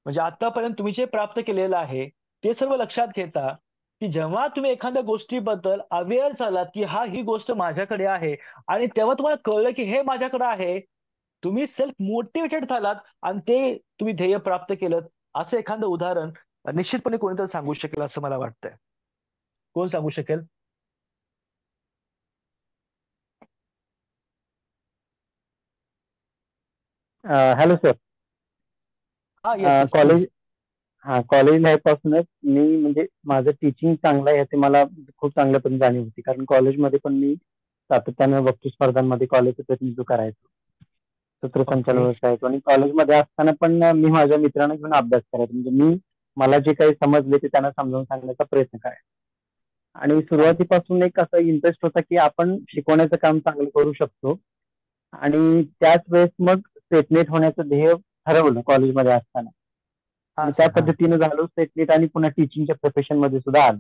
म्हणजे आतापर्यंत तुम्ही जे प्राप्त केलेलं आहे, ते सर्व लक्षात घेता, की जेव्हा तुम्ही एखाद्या गोष्टीबद्दल अवेअर झालात, की ही गोष्ट माझ्याकडे आहे आणि तेव्हा तुम्हाला कळलं, की हे माझ्याकडे आहे, तुम्ही सेल्फ मोटिवेटेड झालात आणि ते तुम्ही ध्येय प्राप्त केलं, असं एखादं उदाहरण निश्चितपणे कोणीतरी सांगू शकेल असं मला वाटतंय. कोण सांगू शकेल? Hello sir. हा, yes college please. College life पासूनच मी म्हणजे माझं टीचिंग चांगलं आहे याची मला खूप चांगल्यापणे जाणीव होती, कारण कॉलेजमध्ये पण मी सातत्याने वक्तृत्व स्पर्धांमध्ये कॉलेजचं प्रतिनिधित्व करायचो, सूत्रसंचालन ओके. करायचो. आणि कॉलेजमध्ये असताना पण मी माझ्या मित्रांना घेऊन अभ्यास करायचो. म्हणजे मला जे काही समजले ते त्यांना समजावून सांगण्याचा प्रयत्न करायचो. आणि सुरुवातीपासून एक असा इंटरेस्ट होता की आपण शिकवण्याचं काम चांगलं करू शकतो. आणि त्याच वेळेस मग सेटनेट होण्याचं ध्येय ठरवलं कॉलेजमध्ये असताना, आणि त्या पद्धतीने झालो सेटनेट आणि पुन्हा टीचिंगच्या प्रोफेशन मध्ये सुद्धा आलो.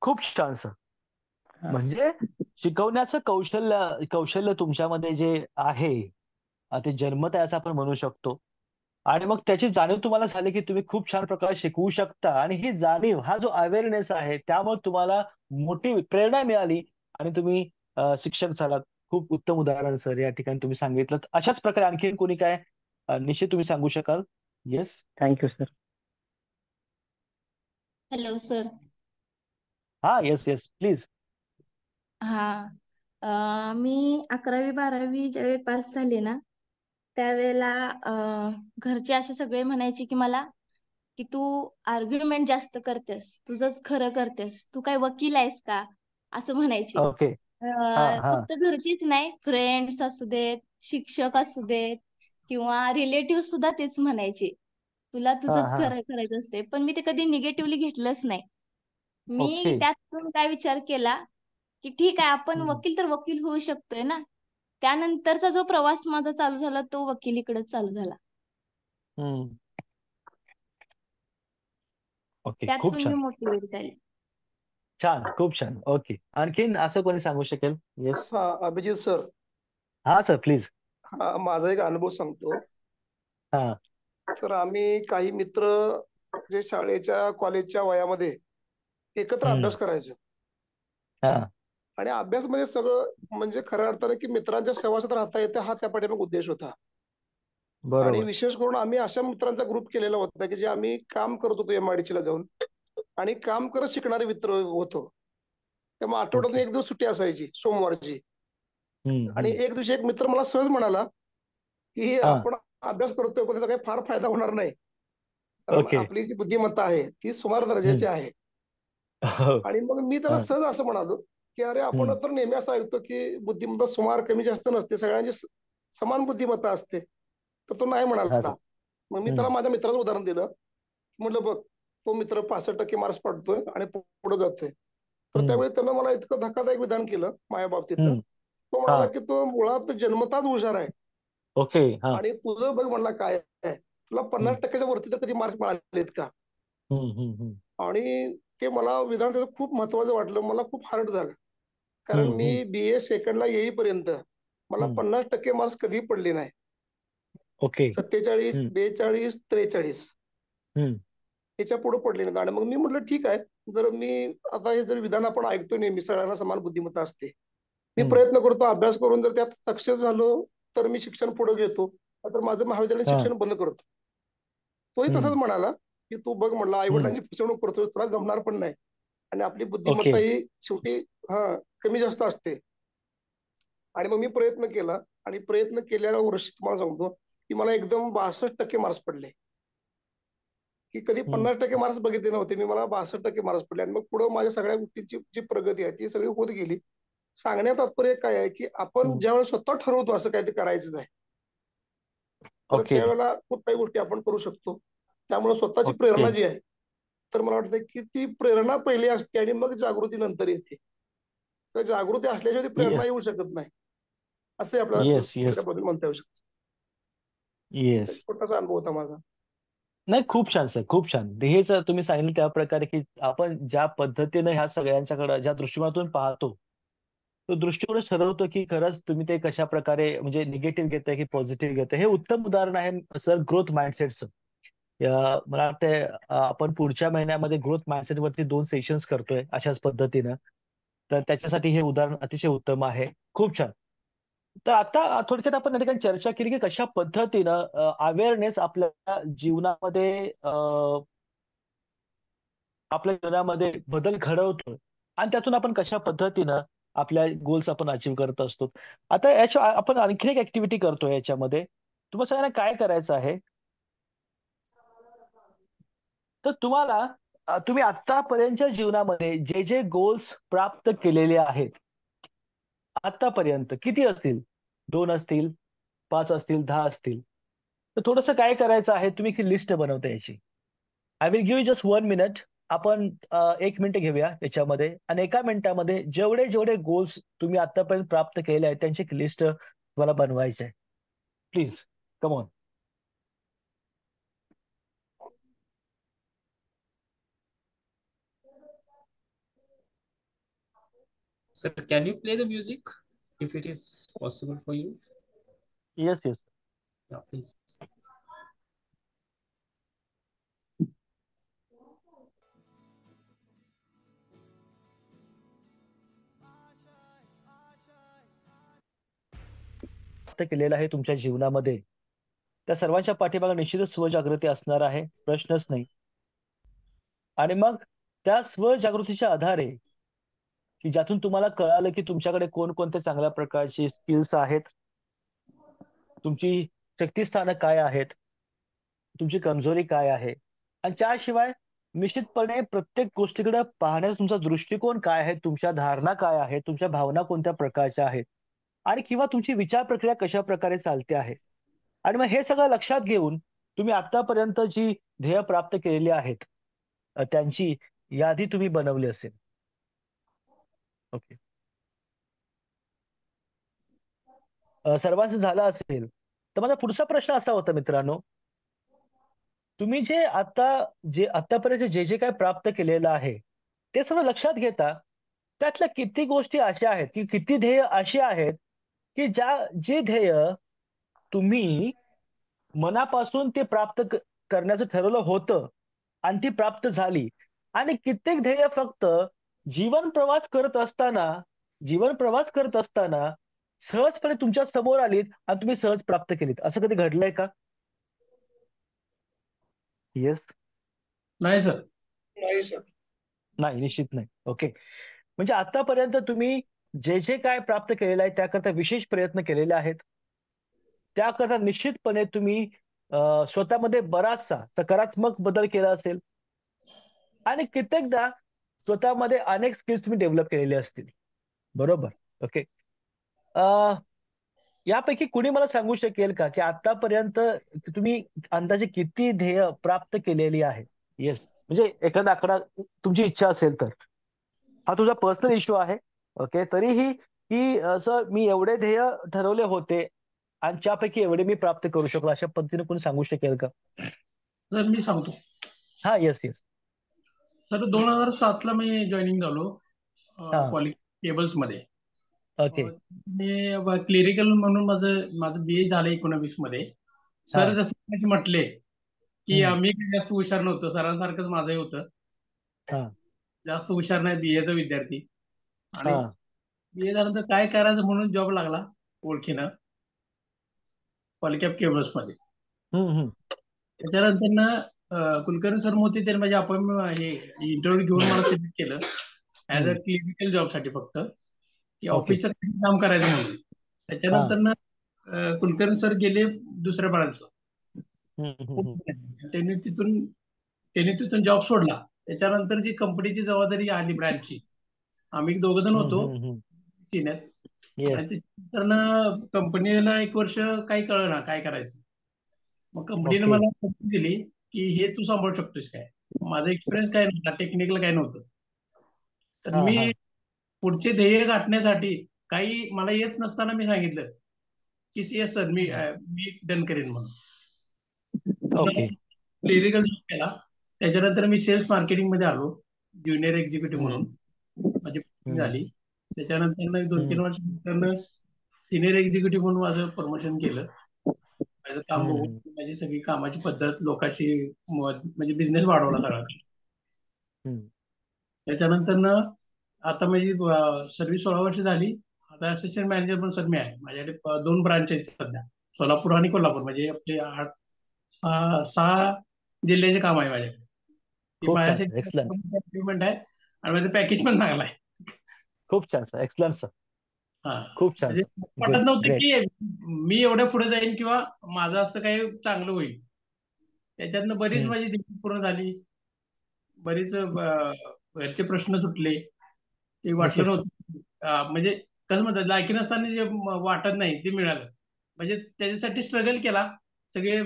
खूप छान सर. म्हणजे शिकवण्याचं कौशल्य तुमच्यामध्ये जे आहे ते जन्मत आहे असं आपण म्हणू शकतो. आणि मग त्याची जाणीव तुम्हाला झाली की तुम्ही खूप छान प्रकारे शिकवू शकता, आणि ही जाणीव, हा जो अवेअरनेस आहे, त्यामुळे तुम्हाला मोठी प्रेरणा मिळाली आणि तुम्ही शिक्षक झालात. खूप उत्तम उदाहरण सर या ठिकाणी तुम्ही सांगितलं. अशाच प्रकारे आणखी कोणी काय निश्चित तुम्ही सांगू शकाल? Yes. Thank you sir. Hello sir. हा, येस येस प्लीज. हा, मी 11वी-12वी ज्यावेळी पास झाले ना, त्यावेळेला घरचे असे सगळे म्हणायचे की मला, की तू आर्ग्युमेंट जास्त करतेस, तुझंच खरं करतेस, तू काय वकील आहेस का, असं म्हणायचे. ओके. हा हा फक्त घरचीच नाही, फ्रेंड्स असू देत, शिक्षक असू देत, किंवा रिलेटिव्ह सुद्धा तेच म्हणायचे, तुला तुझंच हा. खरं करायचं असते. पण मी ते कधी निगेटिव्हली घेतलंच नाही. मी ओके. त्यातून काय विचार केला, की ठीक आहे, आपण वकील तर वकील होऊ शकतोय ना. त्यानंतरचा जो प्रवास माझा चालू झाला तो वकिलीकडे चालू झाला. ओके, खूप त्यातून मी छान. मोटिवेट झाले. छान, खूप छान. ओके, आणखीन असं कोणी सांगू शकेल? येस. हा, अभिजित सर. हा सर, प्लीज. हा, माझा एक अनुभव सांगतो. हा. तर आम्ही काही मित्र जे शाळेच्या कॉलेजच्या वयामध्ये एकत्र अभ्यास करायचो. हा. आणि अभ्यास म्हणजे सगळं म्हणजे खऱ्या अर्थाने की मित्रांच्या सहवासात राहता येते, हा त्या पाठीमागे उद्देश होता. आणि बरोबर. विशेष करून आम्ही अशा मित्रांचा ग्रुप केलेला होता की जे आम्ही काम करत होतो MIDC ला जाऊन, आणि काम करत शिकणारे मित्र होतो. त्यामुळे आठवड्यातून ओके. एक दिवस सुट्टी असायची, सोमवारची. आणि हम्म. एक दिवशी एक मित्र मला सहज म्हणाला की हा. आपण अभ्यास करतोय पण त्याचा काही फार फायदा होणार नाही, कारण ओके. आपली जी बुद्धिमत्ता आहे ती सुमार दर्जाची आहे. हो. आणि मग मी त्याला हा. सहज असं म्हणालो की अरे, आपण तर नेहमी असं ऐकतो की बुद्धिमत्ता सुमार कमी जास्त नसते, सगळ्यांची समान बुद्धिमत्ता असते. तर तो नाही हा म्हणाला. सर. मग मी त्याला माझ्या मित्राचं उदाहरण दिलं. म्हटलं बघ, तो मित्र 65% मार्क्स पाडतोय आणि पुढे जातोय. तर त्यावेळी त्यानं मला इतकं धक्कादायक विधान केलं माझ्या बाबतीतलं. तो म्हणाला की तो मुळात जन्मताच हुशार आहे. ओके. हा. आणि तुझं बघ म्हणला काय आहे, तुला 50%च्या वरती तर कधी मार्क मिळालेत का? आणि ते मला विधान त्याचं खूप महत्वाचं वाटलं, मला खूप हार्ड झालं. कारण मी BA सेकंडला येईपर्यंत मला 50% मार्क्स कधी पडले नाही. ओके. 47, 42, 43 याच्या पुढे पडले नाही. आणि मग मी म्हटलं ठीक आहे, जर मी आता हे जर विधान आपण ऐकतो नेहमी, सगळ्यांना समान बुद्धिमत्ता असते, मी प्रयत्न करतो अभ्यास करून, जर त्यात सक्सेस झालो तर मी शिक्षण पुढे घेतो, तर माझं महाविद्यालयीन शिक्षण बंद करतो. तोही तसंच म्हणाला की तू बघ म्हणला, आईवडिलांची फसवणूक करतोय, तुला जमणार पण नाही, आणि आपली बुद्धिमत्ता ही शेवटी कमी जास्त असते. आणि मग मी प्रयत्न केला, आणि प्रयत्न केलेल्या वर्षी तुम्हाला सांगतो की मला एकदम 62% मार्क्स पडले. की कधी 50% मार्क्स बघितले नव्हते मी, मला 62% मार्क्स पडले. आणि मग पुढे माझ्या सगळ्या गोष्टींची जी प्रगती आहे ती सगळी होत गेली. सांगण्यात तात्पर्य काय आहे की आपण ज्यावेळेस स्वतः ठरवतो असं काहीतरी करायचंच आहे, तर त्यावेळेला खूप काही गोष्टी आपण करू शकतो. त्यामुळे स्वतःची प्रेरणा जी आहे, तर मला वाटतं की ती प्रेरणा पहिली असते आणि मग जागृती नंतर येते. तर जागृती असल्याशिवाय ती प्रेरणा येऊ शकत नाही, असं आपल्याला त्याबद्दल म्हणता येऊ शकतं. छोटासा अनुभव होता माझा. नाही, खूप छान सर, खूप छान. हेच तुम्ही सांगितलं त्या प्रकारे की आपण ज्या पद्धतीने ह्या सगळ्यांच्याकडे ज्या दृष्टिकोनातून पाहतो, तो दृष्टिकोनच ठरवतो की खरंच तुम्ही ते कशा प्रकारे म्हणजे निगेटिव्ह घेताय की पॉझिटिव्ह घेताय. हे उत्तम उदाहरण आहे सर ग्रोथ माइंडसेटचं. मला वाटतंय आपण पुढच्या महिन्यामध्ये ग्रोथ माइंडसेट वरती 2 सेशन्स करतोय अशाच पद्धतीनं. तर त्याच्यासाठी हे उदाहरण अतिशय उत्तम आहे. खूप छान. तर आता थोडक्यात आपण या ठिकाणी चर्चा केली की कशा पद्धतीनं अवेअरनेस आपल्या जीवनामध्ये बदल घडवतो आणि त्यातून आपण कशा पद्धतीनं आपल्या गोल्स आपण अचीव्ह करत असतो. आता याच्या आपण आणखी एक ऍक्टिव्हिटी करतो याच्यामध्ये. तुम्हाला सगळ्यांना काय करायचं आहे, तर तुम्ही आतापर्यंतच्या जीवनामध्ये जे जे गोल्स प्राप्त केलेले आहेत आतापर्यंत किती असतील, 2 असतील, 5 असतील, 10 असतील, तर थोडंसं काय करायचं आहे, तुम्ही एक लिस्ट बनवता याची. I will give you just 1 minute. आपण 1 मिनिट घेऊया त्याच्यामध्ये आणि 1 मिनिटामध्ये जेवढे जेवढे गोल्स तुम्ही आतापर्यंत प्राप्त केले आहेत त्यांची एक लिस्ट तुम्हाला बनवायची आहे. Please come on. Sir, can you play the music if it is possible for you? Yes yes. Yeah, please. केलेलं आहे तुमच्या जीवनामध्ये त्या सर्वांच्या पाठीमागे निश्चितच स्वजागृती असणार आहे, प्रश्नच नाही. आणि मग त्या स्वजागृतीच्या आधारे की ज्यातून तुम्हाला कळालं की तुमच्याकडे कोणकोणते चांगल्या प्रकारचे स्किल्स आहेत, तुमची शक्तिस्थानं काय आहेत, तुमची कमजोरी काय आहे, आणि त्याशिवाय निश्चितपणे प्रत्येक गोष्टीकडे पाहण्याचा तुमचा दृष्टिकोन काय आहे, तुमच्या धारणा काय आहेत, तुमच्या भावना कोणत्या प्रकारच्या आहेत आणि किंवा तुमची विचार प्रक्रिया कशा प्रकारे चालते आहे. आणि मग हे सगळं लक्षात घेऊन तुम्ही आतापर्यंत जी ध्येय प्राप्त केलेली आहेत त्यांची यादी तुम्ही बनवली असेल. ओके. सर्वांचं झालं असेल तर माझा पुढचा प्रश्न असा होता मित्रांनो, तुम्ही जे आतापर्यंत जे जे काय प्राप्त केलेलं आहे ते सर्व लक्षात घेता त्यातल्या किती गोष्टी अशा आहेत की किती ध्येय अशी आहेत की जे ध्येय तुम्ही मनापासून ते करण्याचं ठरवलं होतं आणि ती प्राप्त झाली, आणि कित्येक ध्येय फक्त जीवन प्रवास करत असताना सहजपणे तुमच्या समोर आलीत आणि तुम्ही सहज प्राप्त केलीत. असं कधी घडलंय का? येस. नाही सर. नाही, निश्चित नाही. ओके. म्हणजे आतापर्यंत तुम्ही जे जे काय प्राप्त केलेलं आहे त्याकरता विशेष प्रयत्न केलेले आहेत. त्याकरता निश्चितपणे तुम्ही स्वतःमध्ये बराचसा सकारात्मक बदल केला असेल आणि कित्येकदा स्वतःमध्ये अनेक स्किल्स तुम्ही डेव्हलप केलेले असतील. बरोबर. ओके. यापैकी कुणी मला सांगू शकेल का की आतापर्यंत तुम्ही अंदाजे किती ध्येय प्राप्त केलेली आहे? येस. म्हणजे एखादा आकडा तुमची इच्छा असेल तर. हा तुझा पर्सनल इश्यू आहे. ओके. तरीही की असं मी एवढे ध्येय ठरवले होते आणि त्यापैकी एवढे मी प्राप्त करू शकलो, अशा पद्धतीने कोणी सांगू शकेल का? सर मी सांगतो. हा. Yes yes. सर 2007 ला मी जॉईनिंग झालो पॉली केबल्स मध्ये. ओके. मी क्लिरिकल म्हणून माझं BA झालं 19 मध्ये. सर जसं म्हटले की आम्ही जास्त हुशार नव्हतो, सरांसारखंच माझंही होतं. जास्त हुशार नाही BA चा विद्यार्थी. आणि BA झाल्यानंतर काय करायचं म्हणून जॉब लागला ओळखीनं पॉलिकॅब केबल्स मध्ये. त्याच्यानंतर ना कुलकर्णी सर मोती त्यांनी माझी अपॉइंटमेंट हे इंटरव्ह्यू घेऊन मला सिलेक्ट केलं ऍज अ क्लिनिकल जॉब साठी, फक्त की ऑफिसचं काम करायचं म्हणून. त्याच्यानंतर ना कुलकर्णी सर गेले दुसऱ्या ब्रांचला. त्यांनी तिथून जॉब सोडला. त्याच्यानंतर जी कंपनीची जबाबदारी आली ब्रँचची, आम्ही 2 जण होतो सिनियर. तर ना कंपनीला 1 वर्ष काही कळलं ना काय करायचं. मग कंपनीने मला संधी दिली की हे तू सांभाळू शकतोस काय. माझा एक्सपिरियन्स काय नव्हता, टेक्निकल काय नव्हतं. तर मी पुढचे ध्येय गाठण्यासाठी काही मला येत नसताना मी सांगितलं की येस सर मी डन करेन म्हणून. क्लिनिकल जॉब केला. त्याच्यानंतर मी सेल्स मार्केटिंग मध्ये आलो ज्युनियर एक्झिक्युटिव्ह म्हणून. माझी झाली. त्याच्यानंतर 2-3 वर्षानंतर सिनियर एक्झिक्युटिव्ह म्हणून माझं प्रमोशन केलं. माझं काम बघून माझी सगळी कामाची पद्धत लोकांची म्हणजे बिझनेस वाढवला सगळा. त्याच्यानंतर आता माझी सर्व्हिस 16 वर्ष झाली. आता असिस्टंट मॅनेजर पण सर मी आहे. माझ्याकडे 2 ब्रांचेस सध्या, सोलापूर आणि कोल्हापूर, म्हणजे आपले 6 जिल्ह्याचे काम आहे माझ्याकडे. ते खूप छान सर, एक्सलंट. माझ्यासाठी इम्प्लिमेंट आहे आणि माझं पॅकेज पण चांगलं आहे. खूप छान सर, एक्सलंट सर. हा, खूप छान म्हणजे सर, गुड, वाटत नव्हतं ग्रेट. की मी एवढ्या पुढे जाईन किंवा माझं असं काही चांगलं होईल. त्याच्यातनं बरीच माझी ध्येय पूर्ण झाली, बरीच घरचे प्रश्न सुटले. ते वाटलं निश्चित सर. नव्हतं. म्हणजे कसं म्हणतात, लायकी नसताना जे वाटत नाही ते मिळालं. म्हणजे त्याच्यासाठी स्ट्रगल केला, सगळे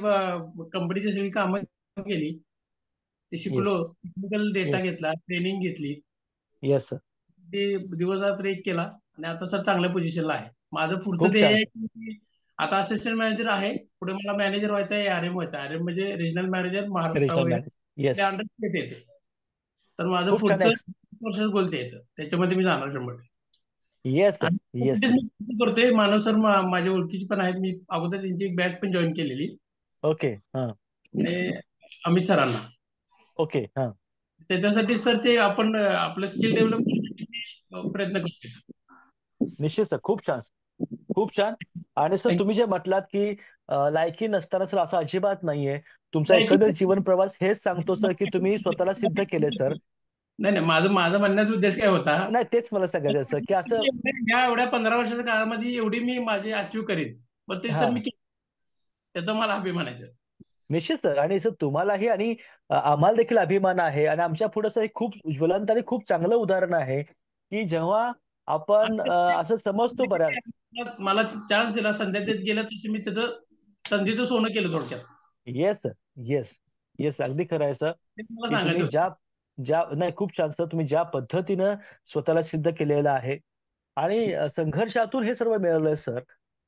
कंपनीची सगळी कामं केली, ते शिकलो, येस, टेक्निकल डेटा येस, घेतला, ट्रेनिंग घेतली, येस सर. ते दिवस रात्र एक केला आणि आता सर चांगल्या पोझिशनला आहे. माझं पुढचं खूप ध्येय छान आहे सर. की आता असिस्टंट मॅनेजर आहे, पुढे मला मॅनेजर व्हायचं आहे, आरएम व्हायचं आहे. आरएम म्हणजे रिजनल मॅनेजर महाराष्ट्र रिजनल वगैरे मॅनेजर, येस. अंडर स्टेट येते. तर माझं खूप छान पुढचं वर्षात गोल ते आहे सर, त्याच्यामध्ये मी जाणार 100%. येस सर, आणि येस त्याच्यासाठी सर. मी करतोय. मानव सर माझ्या ओळखीचे पण आहेत. मी अगोदर त्यांची एक बॅच पण जॉईन केलेली, ओके, हा. आणि अमित सरांना. ओके, हा. त्याच्यासाठी सर ते आपण आपलं स्किल डेव्हलप करण्यासाठी प्रयत्न करतोय. निश्चित सर, खूप छान सर, खूप छान. आणि सर तुम्ही जे म्हटलात की लायकी नसताना सर असं अजिबात नाहीये. तुमचा एकंदर जीवन प्रवास हेच सांगतो सर की तुम्ही स्वतःला सिद्ध केले सर. नाही नाही, माझं माझा म्हणण्याचा उद्देश काय होता, नाही, तेच मला सांगायचं सर की असं या एवढ्या 15 वर्षाच्या काळामध्ये एवढी मी माझी अचीव्ह करीन, पण ते सर हा, मी त्याचा मला अभिमान आहे सर. निश्चित सर. आणि सर तुम्हालाही आणि आम्हाला देखील अभिमान आहे. आणि आमच्या पुढे सर एक खूप ज्वलंत आणि खूप चांगलं उदाहरण आहे की जेव्हा आपण असं समजतो बऱ्याच. मला चान्स दिला, संध्या देत गेला, तसं मी त्याचं संधीचं सोनं केलं थोडक्यात. येस सर, येस, येस, अगदी खरं आहे सर ते मला की सांगायचं तुम्ही होतं. नाही, खूप छान सर. तुम्ही ज्या पद्धतीनं स्वतःला सिद्ध केलेलं आहे आणि संघर्षातून हे सर्व मिळालंय सर.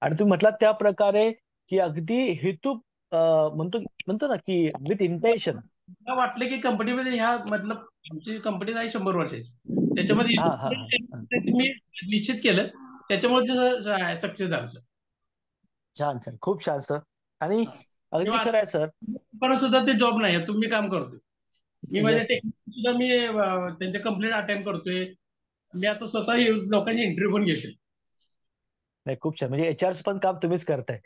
आणि तुम्ही म्हटलात त्या प्रकारे की अगदी हेतू म्हणतो म्हणतो ना की विथ इंटेन्शन. मला वाटलं की कंपनीमध्ये ह्या मतलब आमची कंपनी आहे 100 वर्षाची, त्याच्यामध्ये हा, हा, हा. मी निश्चित केलं, त्याच्यामुळे सक्सेस झालं सर. छान, छान, खूप छान सर. आणि अगदी तेव्हा खरं आहे सर. पण सुद्धा ते जॉब नाही, तुम्ही काम करतोय. मी माझ्या येस सर. टेक्निक सुद्धा मी त्यांचे कंप्लेंट अटेंड करतोय. मी आता स्वतः लोकांची इंटरव्ह्यू पण घेतोय. नाही, खूप छान. म्हणजे एचआरचं पण काम तुम्हीच करताय.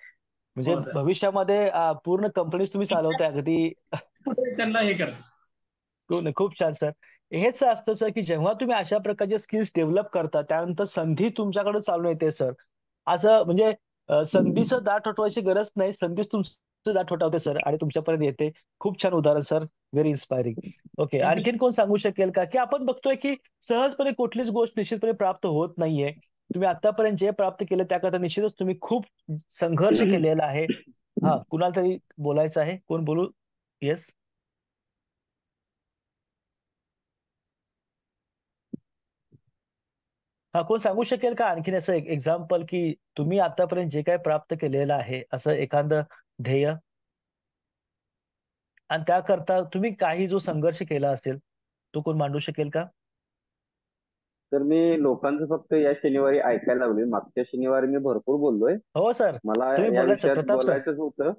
म्हणजे हो सर. भविष्यामध्ये पूर्ण कंपनीज तुम्ही चालवताय अगदी. पुढे त्यांना हे करतो. खूप छान सर. हेच असतं सर की जेव्हा तुम्ही अशा प्रकारचे स्किल्स डेव्हलप करता त्यानंतर संधी तुमच्याकडे चालून येते सर. असं म्हणजे संधीचं दाट हटवायची गरज नाही, संधीच तुमचं दाट हटवते सर आणि तुमच्यापर्यंत येते. खूप छान उदाहरण सर, व्हेरी इन्स्पायरिंग. ओके, आणखीन कोण सांगू शकेल का की आपण बघतोय की सहजपणे कुठलीच गोष्ट निश्चितपणे प्राप्त होत नाहीये. तुम्ही आतापर्यंत जे प्राप्त केलं त्याकरता निश्चितच तुम्ही खूप संघर्ष केलेला आहे. हा, कुणाला तरी बोलायचं आहे? कोण बोलू? येस. हा, कोण सांगू शकेल का आणखीन असं एक एक्झाम्पल की तुम्ही आतापर्यंत जे काही प्राप्त केलेलं आहे असं एखादं ध्येय आणि त्याकरता तुम्ही काही जो संघर्ष केला असेल तो कोण मांडू शकेल का? तर मी लोकांचं फक्त या शनिवारी ऐकायला लागलोय. मागच्या शनिवारी मी भरपूर बोललोय. हो सर, मला तुम्ही या बोलायचं विषयात प्रताप सर. बोलायचंच होतं.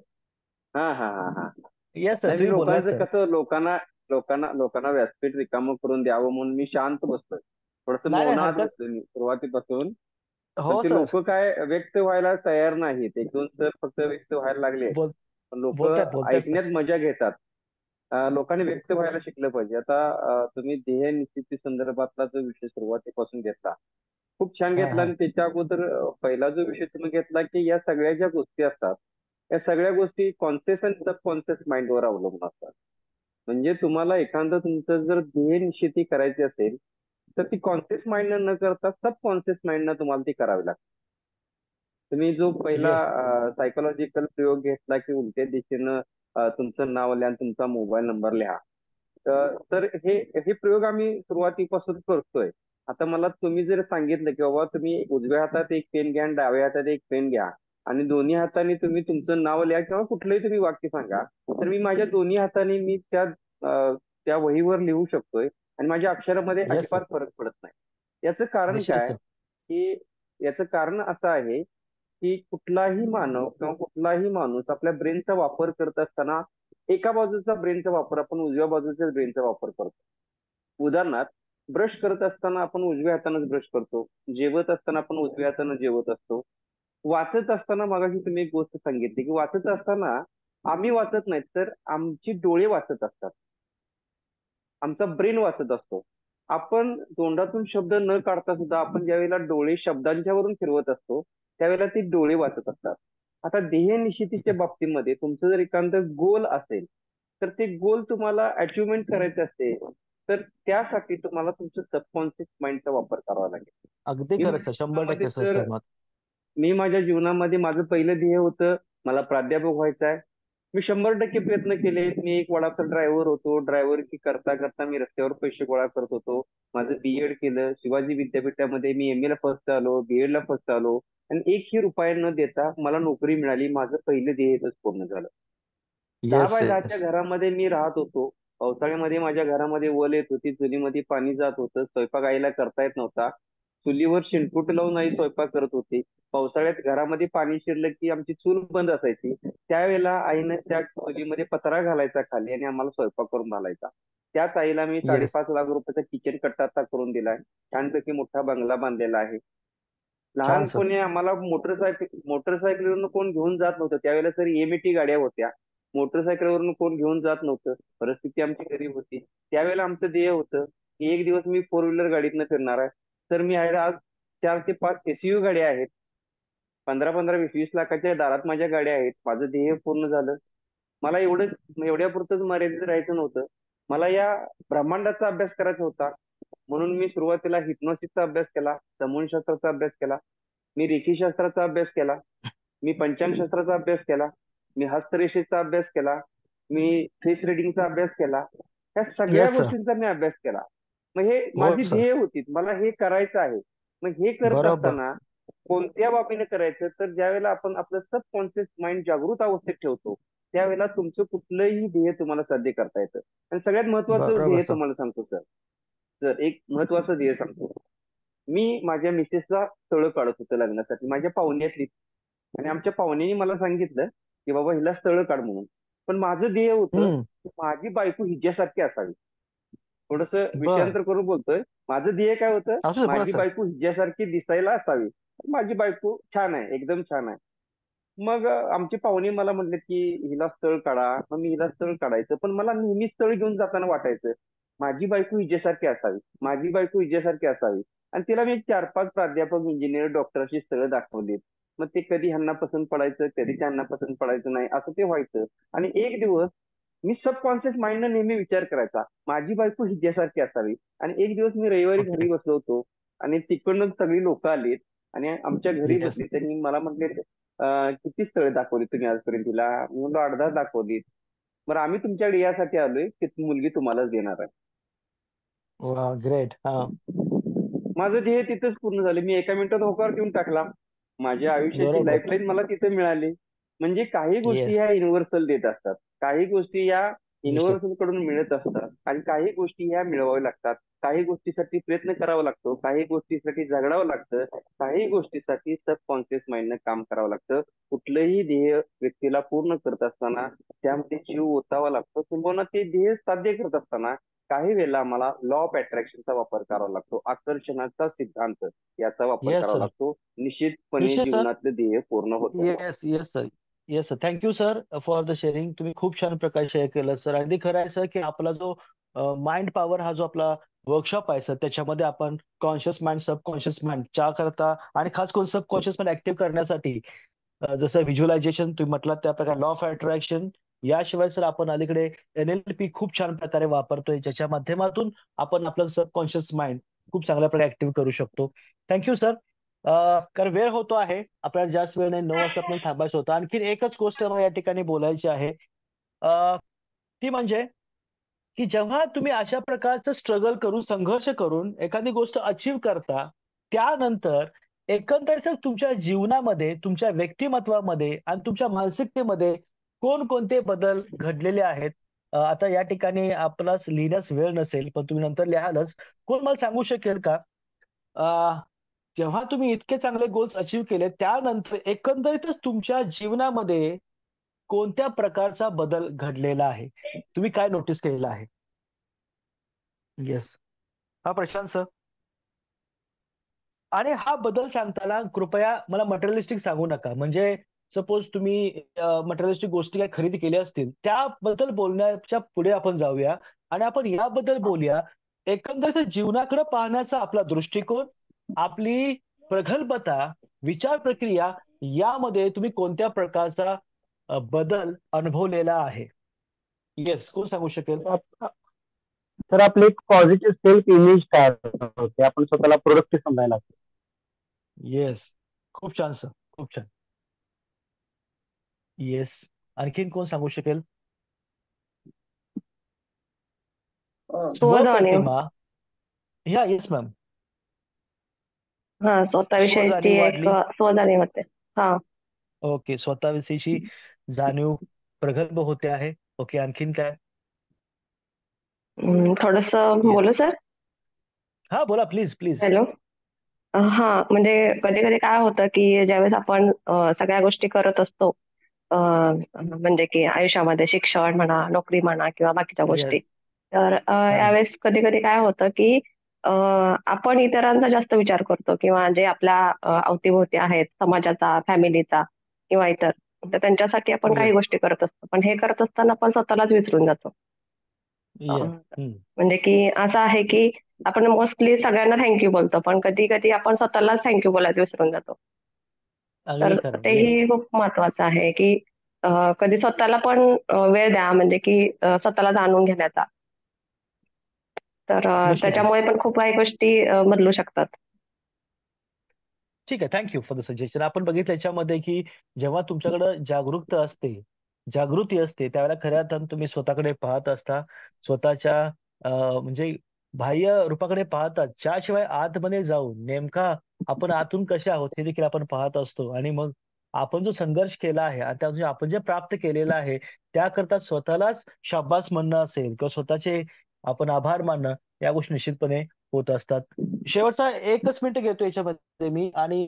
हा हा हा हा येस सर, नाही, मी तुम्ही बोलायचं लोकांचं सर. कसं लोकांना व्यासपीठ रिकामं करून द्यावं म्हणून मी शांत बसलोय. थोडस नाही नाही, मौनात हरकत. बसलोय मी सुरुवातीपासून. पण हो ते सर, लोक काय व्यक्त व्हायला तयार नाहीत. एक दोन सर फक्त व्यक्त व्हायला लागले. बोल पण लोक बोलतायत बोलतायत सर. ऐकण्यात मजा घेतात. लोकांनी व्यक्त व्हायला शिकलं पाहिजे. आता तुम्ही ध्येय निश्चिती संदर्भातला जो विषय सुरुवातीपासून घेतला, खूप छान हा घेतला. हा, आणि त्याच्या अगोदर पहिला जो विषय तुम्ही घेतला की या सगळ्या ज्या गोष्टी असतात, या सगळ्या गोष्टी कॉन्शियस आणि सबकॉन्शियस माइंडवर अवलंबून असतात. म्हणजे तुम्हाला एखादं तुमचं जर ध्येय निश्चिती करायची असेल तर ती कॉन्शियस माइंडनं न करता सबकॉन्शियस माइंडनं तुम्हाला ती करावी लागते. तुम्ही जो पहिला येस. सायकोलॉजिकल प्रयोग घेतला की उलट्या दिशेनं तुमचं नाव लिहा आणि तुमचा मोबाईल नंबर लिहा, तर हे प्रयोग आम्ही सुरुवातीपासून करतोय. आता मला तुम्ही जर सांगितलं की बाबा तुम्ही उजव्या हातात एक पेन घ्या आणि डाव्या हातात एक पेन घ्या आणि दोन्ही हाताने तुम्ही तुमचं नाव लिहा किंवा कुठलंही तुम्ही वाक्य सांगा, तर मी माझ्या दोन्ही हाताने मी त्या वहीवर लिहू शकतोय आणि माझ्या अक्षरामध्ये येस सर. अजिबात फरक पडत नाही. याचं कारण निश्चित काय सर. की याचं कारण असं आहे की कुठलाही मानव किंवा कुठलाही माणूस आपल्या ब्रेनचा वापर करत असताना एका बाजूचा ब्रेनचा वापर आपण उजव्या बाजूच्या ब्रेनचा वापर करतो. उदाहरणार्थ ब्रश करत असताना आपण उजव्या हातानेच ब्रश करतो, जेवत असताना आपण उजव्या हाताने जेवत असतो, वाचत असताना मगाशी तुम्ही एक गोष्ट सांगितली की वाचत असताना आम्ही वाचत नाहीत तर आमची डोळे वाचत असतात, आमचा ब्रेन वाचत असतो. आपण तोंडातून शब्द न काढता सुद्धा आपण ज्यावेळेला डोळे शब्दांच्या वरून फिरवत असतो त्यावेळेला ते डोळे वाचत असतात. आता ध्येय निश्चितीच्या बाबतीमध्ये तुमचं जर एखाद गोल असेल तर ते गोल तुम्हाला अचिव्हमेंट करायचे असते तर त्यासाठी तुम्हाला तुमचं सबकॉन्शियस माइंडचा वापर करावा लागेल. अगदी मी खरं माझ्या सर, 100% जीवनामध्ये सर, तर सहमत. मी माझ्या जीवनामध्ये माझं पहिलं ध्येय होतं मला प्राध्यापक व्हायचं आहे. मी 100% प्रयत्न केले. मी एक वडाचा ड्रायव्हर होतो. ड्रायव्हरकी करता करता मी रस्त्यावर पैसे गोळा करत होतो. माझं बीएड केलं. शिवाजी विद्यापीठामध्ये मी एम ला फर्स्ट आलो, बीएड ला फर्स्ट आलो आणि एकही रुपया न देता मला नोकरी मिळाली. माझं पहिलं ध्येय इथंच पूर्ण झालं. 10 येस बाय 10च्या येस. घरामध्ये मी राहत होतो. पावसाळ्यामध्ये माझ्या घरामध्ये वल येत होती, चुलीमध्ये पाणी जात होतं, स्वयंपाक आईला करता येत नव्हता. चुलीवर शेणकूट लावून आई स्वयंपाक करत होती. पावसाळ्यात घरामध्ये पाणी शिरलं की आमची चूल बंद असायची. त्यावेळेला आईनं त्या चुलीमध्ये पत्रा घालायचा खाली आणि आम्हाला स्वयंपाक करून घालायचा. त्याच आईला मी येस. 5.5 लाख रुपयाचा किचन कट्टा आता करून दिलाय. छानपैकी मोठा बंगला बांधलेला आहे. छान सर. लहानपणी आम्हाला मोटरसायकलवरून कोण घेऊन जात नव्हतं. त्यावेळेला सर एमएटी गाड्या होत्या. मोटरसायकलवरून कोण घेऊन जात नव्हतं. परिस्थिती आमची गरीब होती. त्यावेळेला आमचं ध्येय होतं की एक दिवस मी 4 व्हीलर गाडीतनं फिरणार आहे. तर मी आज 4 ते 5 एसयूव्ही गाड्या आहेत. 15-15, 20-20 लाखाच्या दारात माझ्या गाड्या आहेत. माझं ध्येय पूर्ण झालं. मला एवढ्यापुरतंच मर्यादित राहायचं नव्हतं. मला या ब्रह्मांडाचा अभ्यास करायचा होता. म्हणून मी सुरुवातीला हिप्नोसिसचा अभ्यास केला, समूहशास्त्राचा अभ्यास केला, मी रेखीशास्त्राचा अभ्यास केला, मी पंचांगशास्त्राचा अभ्यास केला, मी हस्तरेषेचा अभ्यास केला, मी फेस रिडिंगचा अभ्यास केला. ह्या सगळ्या येस सर. गोष्टींचा मी अभ्यास केला. मग हे हो माझी सर. ध्येय होती. मला हे करायचं आहे. मग हे करत बरोबर. असताना कोणत्या बाबीने करायचं तर ज्यावेळेला आपण आपलं सबकॉन्शियस माइंड जागृत अवस्थेत ठेवतो त्यावेळेला तुमचं कुठलंही ध्येय तुम्हाला साध्य करता येतं. आणि सगळ्यात महत्वाचं बरोबर ध्येय सर. तुम्हाला सांगतो सर. सर एक महत्वाचं ध्येय सांगतो. मी माझ्या मिसेसला स्थळ काढत होतो लग्नासाठी, माझ्या पाहुण्यातली. आणि आमच्या पाहुण्याने मला सांगितलं की बाबा हिला स्थळ काढ म्हणून. पण माझं ध्येय होतं की माझी बायको हिच्यासारखी असावी. थोडस बर. विषयांतर करून बोलतोय. माझं ध्येय काय होतं असू दे, बोला माझी सर. बायको हिच्यासारखी दिसायला असावी. माझी बायको छान आहे, एकदम छान आहे. मग आमचे पाहुणे मला म्हणले की हिला स्थळ काढा. मग मी हिला स्थळ काढायचं. पण मला नेहमी स्थळ घेऊन जाताना वाटायचं माझी बायको हिच्यासारखी असावी, माझी बायको हिच्यासारखी असावी. आणि तिला मी 4-5 प्राध्यापक, इंजिनियर, डॉक्टरची स्थळं दाखवलीत. मग ते कधी ह्यांना पसंत पडायचं, कधी त्यांना पसंत पडायचं नाही, असं ते व्हायचं. आणि एक दिवस मी सबकॉन्शियस माइंडनं नेहमी विचार करायचा माझी बायको हिच्यासारखी असावी. आणि एक दिवस मी रविवारी घरी ओके. बसलो होतो आणि तिकडनं सगळी लोक आलीत आणि आमच्या घरी येस. बसली. त्यांनी मला म्हटले किती स्थळे दाखवली तुम्ही आजपर्यंत तिला? मी म्हणलो 8-10 दाखवलीत. बरं आम्ही तुमच्याकडे यासाठी आलोय की ती मुलगी तुम्हालाच देणार आहे. वा ग्रेट. हा. माझं ध्येय तिथंच पूर्ण झालं. मी एका मिनिटात होकार देऊन टाकला. माझ्या आयुष्याची बरोबर. लाईफलाईन मला तिथे मिळाली. म्हणजे काही गोष्टी येस. ह्या युनिव्हर्सल देत असतात, काही गोष्टी या निश्चित. युनिव्हर्सल कडून मिळत असतात आणि काही गोष्टी ह्या मिळवाव्या लागतात. काही गोष्टीसाठी प्रयत्न करावा लागतो, काही गोष्टीसाठी झगडावं लागतं, काही गोष्टीसाठी सबकॉन्शियस माइंडनं काम करावं लागतं. कुठलंही ध्येय व्यक्तीला पूर्ण करत असताना त्यामध्ये जीव ओतावा लागतो. किंवा ते ध्येय साध्य करत असताना काही वेळेला आम्हाला लॉ ऑफ अट्रॅक्शनचा वापर करावा लागतो, आकर्षणाचा सिद्धांत याचा वापर येस करावा सर. लागतो. निश्चितपणे निश्चित सर. जीवनातलं ध्येय पूर्ण होतं. Yes yes sir. Yes sir. Thank you sir for the shearing. तुम्ही खूप छान प्रकारे शेअर केलं सर. अगदी खरं आहे सर की आपला जो माइंड पॉवर हा जो आपला वर्कशॉप आहे सर त्याच्यामध्ये आपण कॉन्शियस माइंड, सबकॉन्शियस माइंड करता आणि खास करून सबकॉन्शियस माइंड ऍक्टिव्ह करण्यासाठी जसं व्हिज्युअलायझेशन तुम्ही म्हटलं त्या प्रकारे लॉ ऑफ अट्रॅक्शन, याशिवाय सर आपण अलीकडे NLP खूप छान प्रकारे वापरतोय ज्याच्या माध्यमातून आपण आपलं सबकॉन्शियस माइंड खूप चांगल्या प्रकारे ऍक्टिव्ह करू शकतो. Thank you sir. कारण वेळ होतो आहे, आपल्याला जास्त वेळ नाही, 9 वाजता आपल्याला थांबायचं होतं. आणखी एकच गोष्ट मला या ठिकाणी बोलायची आहे. ती म्हणजे की जेव्हा तुम्ही अशा प्रकारचं स्ट्रगल करून, संघर्ष करून एखादी गोष्ट अचीव्ह करता, त्यानंतर एकंदरीतच तुमच्या जीवनामध्ये, तुमच्या व्यक्तिमत्वामध्ये आणि तुमच्या मानसिकतेमध्ये कोणकोणते बदल घडलेले आहेत? आता या ठिकाणी आपणास लिहिण्यास वेळ नसेल, पण तुम्ही नंतर लिहालच. कोण मला सांगू शकेल का? जेव्हा तुम्ही इतके चांगले गोल्स अचीव्ह केले, त्यानंतर एकंदरीतच तुमच्या जीवनामध्ये कोणत्या प्रकारचा बदल घडलेला आहे? तुम्ही काय नोटीस केलेला आहे? येस. हा प्रशांत सर. आणि हा बदल सांगताना कृपया मला मटेरियलिस्टिक सांगू नका. म्हणजे सपोज तुम्ही मटेरियलिस्टिक गोष्टी काही खरेदी केल्या असतील त्याबद्दल बोलण्याच्या पुढे आपण जाऊया आणि आपण याबद्दल बोलूया एकंदरीत जीवनाकडे पाहण्याचा आपला दृष्टिकोन, आपली प्रगल्भता, विचार प्रक्रिया यामध्ये तुम्ही कोणत्या प्रकारचा बदल अनुभवलेला आहे. येस, कोण सांगू शकेल? तर आपली एक पॉझिटिव्ह सेल्फ इमेज तयार होते, आपण स्वतःला प्रोडक्टिव्ह समजायला लागतो. येस, खूप छान सर, खूप छान. येस, आणखीन कोण सांगू शकेल? स्वजाणीव. या येस मॅम. हा, स्वतःविषयीची एक स्वजाणीव होते. हा, ओके, स्वतःविषयीची जाणीव प्रगल्भ होते आहे. ओके, आणखीन काय? थोडस बोलू सर? हा बोला, प्लीज प्लीज. हॅलो. हा, म्हणजे कधी कधी काय होतं की ज्यावेळेस आपण सगळ्या गोष्टी करत असतो, म्हणजे की आयुष्यामध्ये शिक्षण म्हणा, नोकरी म्हणा किंवा बाकीच्या गोष्टी, तर यावेळेस कधी कधी काय होतं की आपण इतरांचा जास्त विचार करतो किंवा जे आपल्या अवतीभोवती आहेत, समाजाचा, फॅमिलीचा किंवा इतर, तर त्यांच्यासाठी आपण काही गोष्टी करत असतो, पण हे करत असताना आपण स्वतःलाच विसरून जातो. म्हणजे की असं आहे की आपण मोस्टली सगळ्यांना थँक्यू बोलतो, पण कधी कधी आपण स्वतःलाच थँक्यू बोलायचं विसरून जातो. तर तेही खूप महत्वाचं आहे की कधी स्वतःला पण वेळ द्या, म्हणजे की स्वतःला जाणून घेण्याचा. तर त्याच्यामुळे पण खूप काही गोष्टी बदलू शकतात. ठीक आहे, थँक्यू फॉर द सजेशन. आपण बघितलं याच्यामध्ये की जेव्हा तुमच्याकडे जागृती असते त्यावेळेला खऱ्या अर्थानं तुम्ही स्वतःकडे पाहत असता, स्वतःच्या म्हणजे बाह्य रूपाकडे पाहतात, ज्याशिवाय आतमध्ये जाऊन नेमका आपण आतून कसे आहोत हे देखील आपण पाहत असतो. आणि मग आपण जो संघर्ष केला आहे आणि त्यातून आपण जे प्राप्त केलेलं आहे त्याकरता स्वतःलाच शाबास म्हणणं असेल किंवा स्वतःचे आपण आभार मानणं, या गोष्टी निश्चितपणे होत असतात. शेवटचा 1च मिनिट घेतो याच्यामध्ये मी, आणि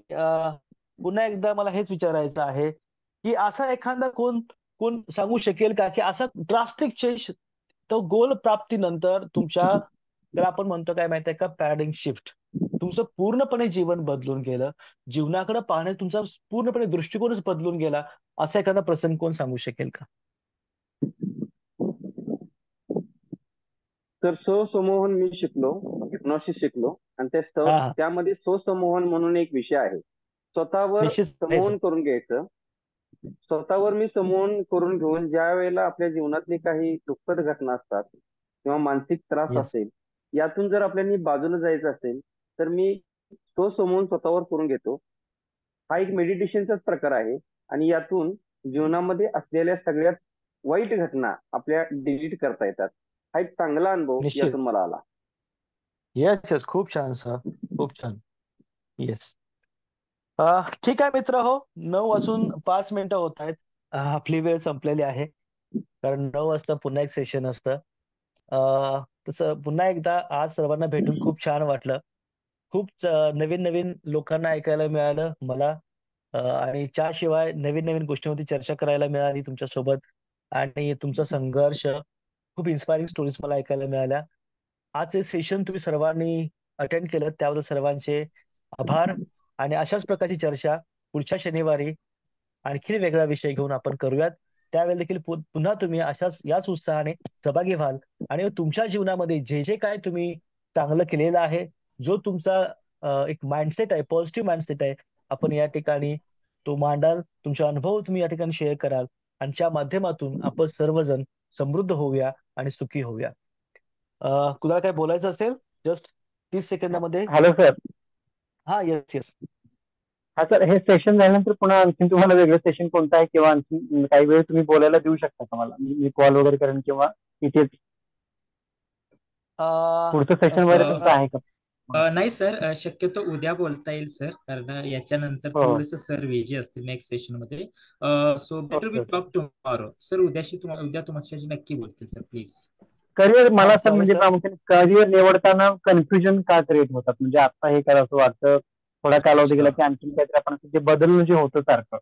पुन्हा एकदा मला हेच विचारायचं आहे की असा एखादा कोण कोण सांगू शकेल का की असा ड्रास्टिक चेंज, तो गोल प्राप्तीनंतर तुमच्या, त्याला आपण म्हणतो काय माहिती आहे का, पॅराडिग्म शिफ्ट, तुमचं पूर्णपणे जीवन बदलून गेलं, जीवनाकडे पाहण्याचा तुमचा पूर्णपणे दृष्टिकोनच बदलून गेला, असा एखादा प्रसंग कोण सांगू शकेल का? तर स्वसंमोहन मी शिकलो, हिप्नॉसिस शिकलो, आणि त्यामध्ये स्वसंमोहन म्हणून एक विषय आहे. स्वतःवर संमोहन करून घ्यायचं. स्वतःवर मी संमोहन करून घेऊन ज्या वेळेला आपल्या जीवनातली काही दुःखद घटना असतात किंवा मानसिक त्रास असेल, यातून जर आपल्याला बाजूला जायचं असेल तर मी स्वसंमोहन स्वतःवर करून घेतो. हा एक मेडिटेशनचाच प्रकार आहे आणि यातून जीवनामध्ये असलेल्या सगळ्यात वाईट घटना आपल्या डिलीट करता येतात. हा एक चांगला अनुभव यातून मला आला. येस येस, खूप छान सर, खूप छान. येस, ठीक आहे मित्र हो, 9:05 होत आहेत. आपली वेळ संपलेली आहे, कारण 9 वाजता पुन्हा एक सेशन असतं. तसं पुन्हा एकदा आज सर्वांना भेटून खूप छान वाटलं. खूप नवीन नवीन लोकांना ऐकायला मिळालं मला, आणि त्याशिवाय नवीन नवीन गोष्टींवरती चर्चा करायला मिळाली तुमच्यासोबत, आणि तुमचा संघर्ष, खूप इन्स्पायरिंग स्टोरीज मला ऐकायला मिळाल्या. आज हे सेशन तुम्ही सर्वांनी अटेंड केलं त्याबद्दल सर्वांचे आभार. आणि अशाच प्रकारची चर्चा पुढच्या शनिवारी आणखी वेगळा विषय घेऊन आपण करूयात. त्यावेळेला देखील पुन्हा तुम्ही अशाच याच उत्साहाने सहभागी व्हाल आणि तुमच्या जीवनामध्ये जे जे काय तुम्ही चांगलं केलेलं आहे, जो तुमचा एक माइंडसेट आहे, पॉझिटिव्ह माइंडसेट आहे, आपण या ठिकाणी तो मांडाल, तुमचे अनुभव तुम्ही या ठिकाणी शेअर कराल, आणि त्या माध्यमातून आपण सर्वजण समृद्ध होऊया आणि सुखी होऊया. तुला काय बोलायचं असेल जस्ट 30 सेकंदामध्ये? Hello sir. हा, येस येस. हा सर, हे सेशन झाल्यानंतर पुन्हा आणखी तुम्हाला वेगळं सेशन कोणतं आहे किंवा आणखी काही वेळ तुम्ही बोलायला देऊ शकता का मला? मी कॉल वगैरे करेन किंवा इथेच पुढचं सेशन वगैरे तुमचं आहे का? नाही सर, शक्यतो उद्या बोलता येईल सर, कारण याच्यानंतर थोडस सर बिझी असतील नेक्स्ट सेशन मध्ये. So better we talk tomorrow. Sir उद्या तुमच्याशी नक्की बोलतील सर, प्लीज. करिअर, मला सर म्हणजे प्रामुख्याने करिअर निवडताना कन्फ्युजन का क्रिएट होतात? म्हणजे आता हे करावं असं वाटतं, थोडा कालावधी गेला की आणखी काहीतरी आपण ते बदलणं जे होतं सारखं,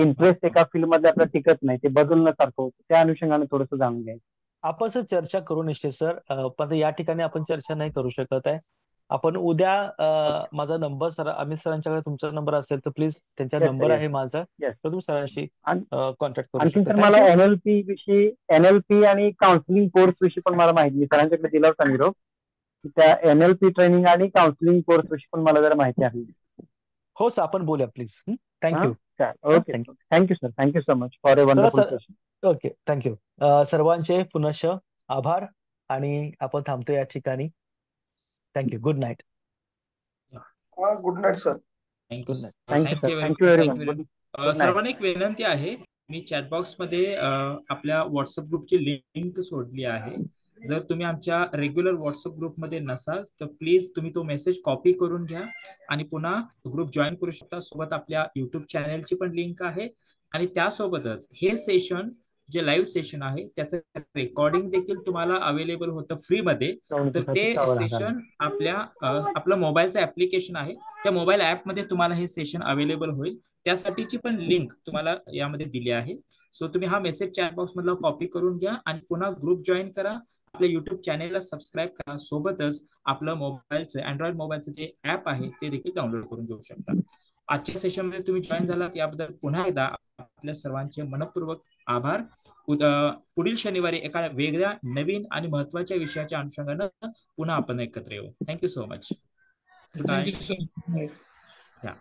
इंटरेस्ट एका फील्ड मध्ये आपला टिकत नाही, ते बदलणं सारखं होतं, त्या अनुषंगाने थोडंसं जाणून घ्यायचं. आपण सर चर्चा करू निश्चित सर, पण या ठिकाणी आपण चर्चा नाही करू शकत आहे. आपण उद्या माझा नंबर सर, अमित सरांच्याकडे तुमचा नंबर असेल तर प्लीज, त्यांचा नंबर आहे माझा, तर तुम्ही सरांशी कॉन्टॅक्ट करू आणखी शकता. सर मला एनएलपी आणि काउन्सिलिंग कोर्स विषयी पण मला माहिती सरांच्याकडे दिला होता निरोप. त्या एनएलपी ट्रेनिंग आणि काउन्सिलिंग कोर्स विषयी पण मला जरा माहिती हवी. हो सर, आपण बोलूया please. Thank you. Okay, thank you sir, thank you so much for a wonderful session. Okay, thank you. सर्वांचे पुनश्च आभार, आणि आपण थांबतो या ठिकाणी. Thank you. Good night. Good night sir. Thank you very much. सर्वांना एक विनंती आहे, मी चॅटबॉक्स मध्ये आपल्या व्हॉट्सअप ग्रुपची लिंक सोडली आहे. जर तुम्ही आमच्या रेग्युलर व्हॉट्सअप ग्रुपमध्ये नसाल तर प्लीज तुम्ही तो मेसेज कॉपी करून घ्या आणि पुन्हा ग्रुप जॉईन करू शकता. सोबत आपल्या युट्यूब चॅनलची पण लिंक आहे, आणि त्यासोबतच हे सेशन जे लाईव्ह सेशन आहे त्याचं रेकॉर्डिंग देखील तुम्हाला अवेलेबल होतं फ्रीमध्ये. तर ते सेशन आपलं मोबाईलचं ऍप्लिकेशन आहे, त्या मोबाईल ऍपमध्ये तुम्हाला हे सेशन अवेलेबल होईल. त्यासाठीची पण लिंक तुम्हाला यामध्ये दिली आहे. सो तुम्ही हा मेसेज चॅटबॉक्स मधला कॉपी करून घ्या आणि पुन्हा ग्रुप जॉईन करा, आपल्या युट्यूब चॅनेलला सबस्क्राईब करा. सोबतच आपलं मोबाईलचं, अँड्रॉइड मोबाईलचं जे ऍप आहे ते देखील डाउनलोड करून घेऊ शकता. आजच्या सेशनमध्ये तुम्ही जॉईन झालात याबद्दल पुन्हा एकदा आपल्या सर्वांचे मनपूर्वक आभार. पुढील शनिवारी एका वेगळ्या, नवीन आणि महत्वाच्या विषयाच्या अनुषंगानं पुन्हा आपण एकत्र येऊ. Thank you so much. Thank you sir.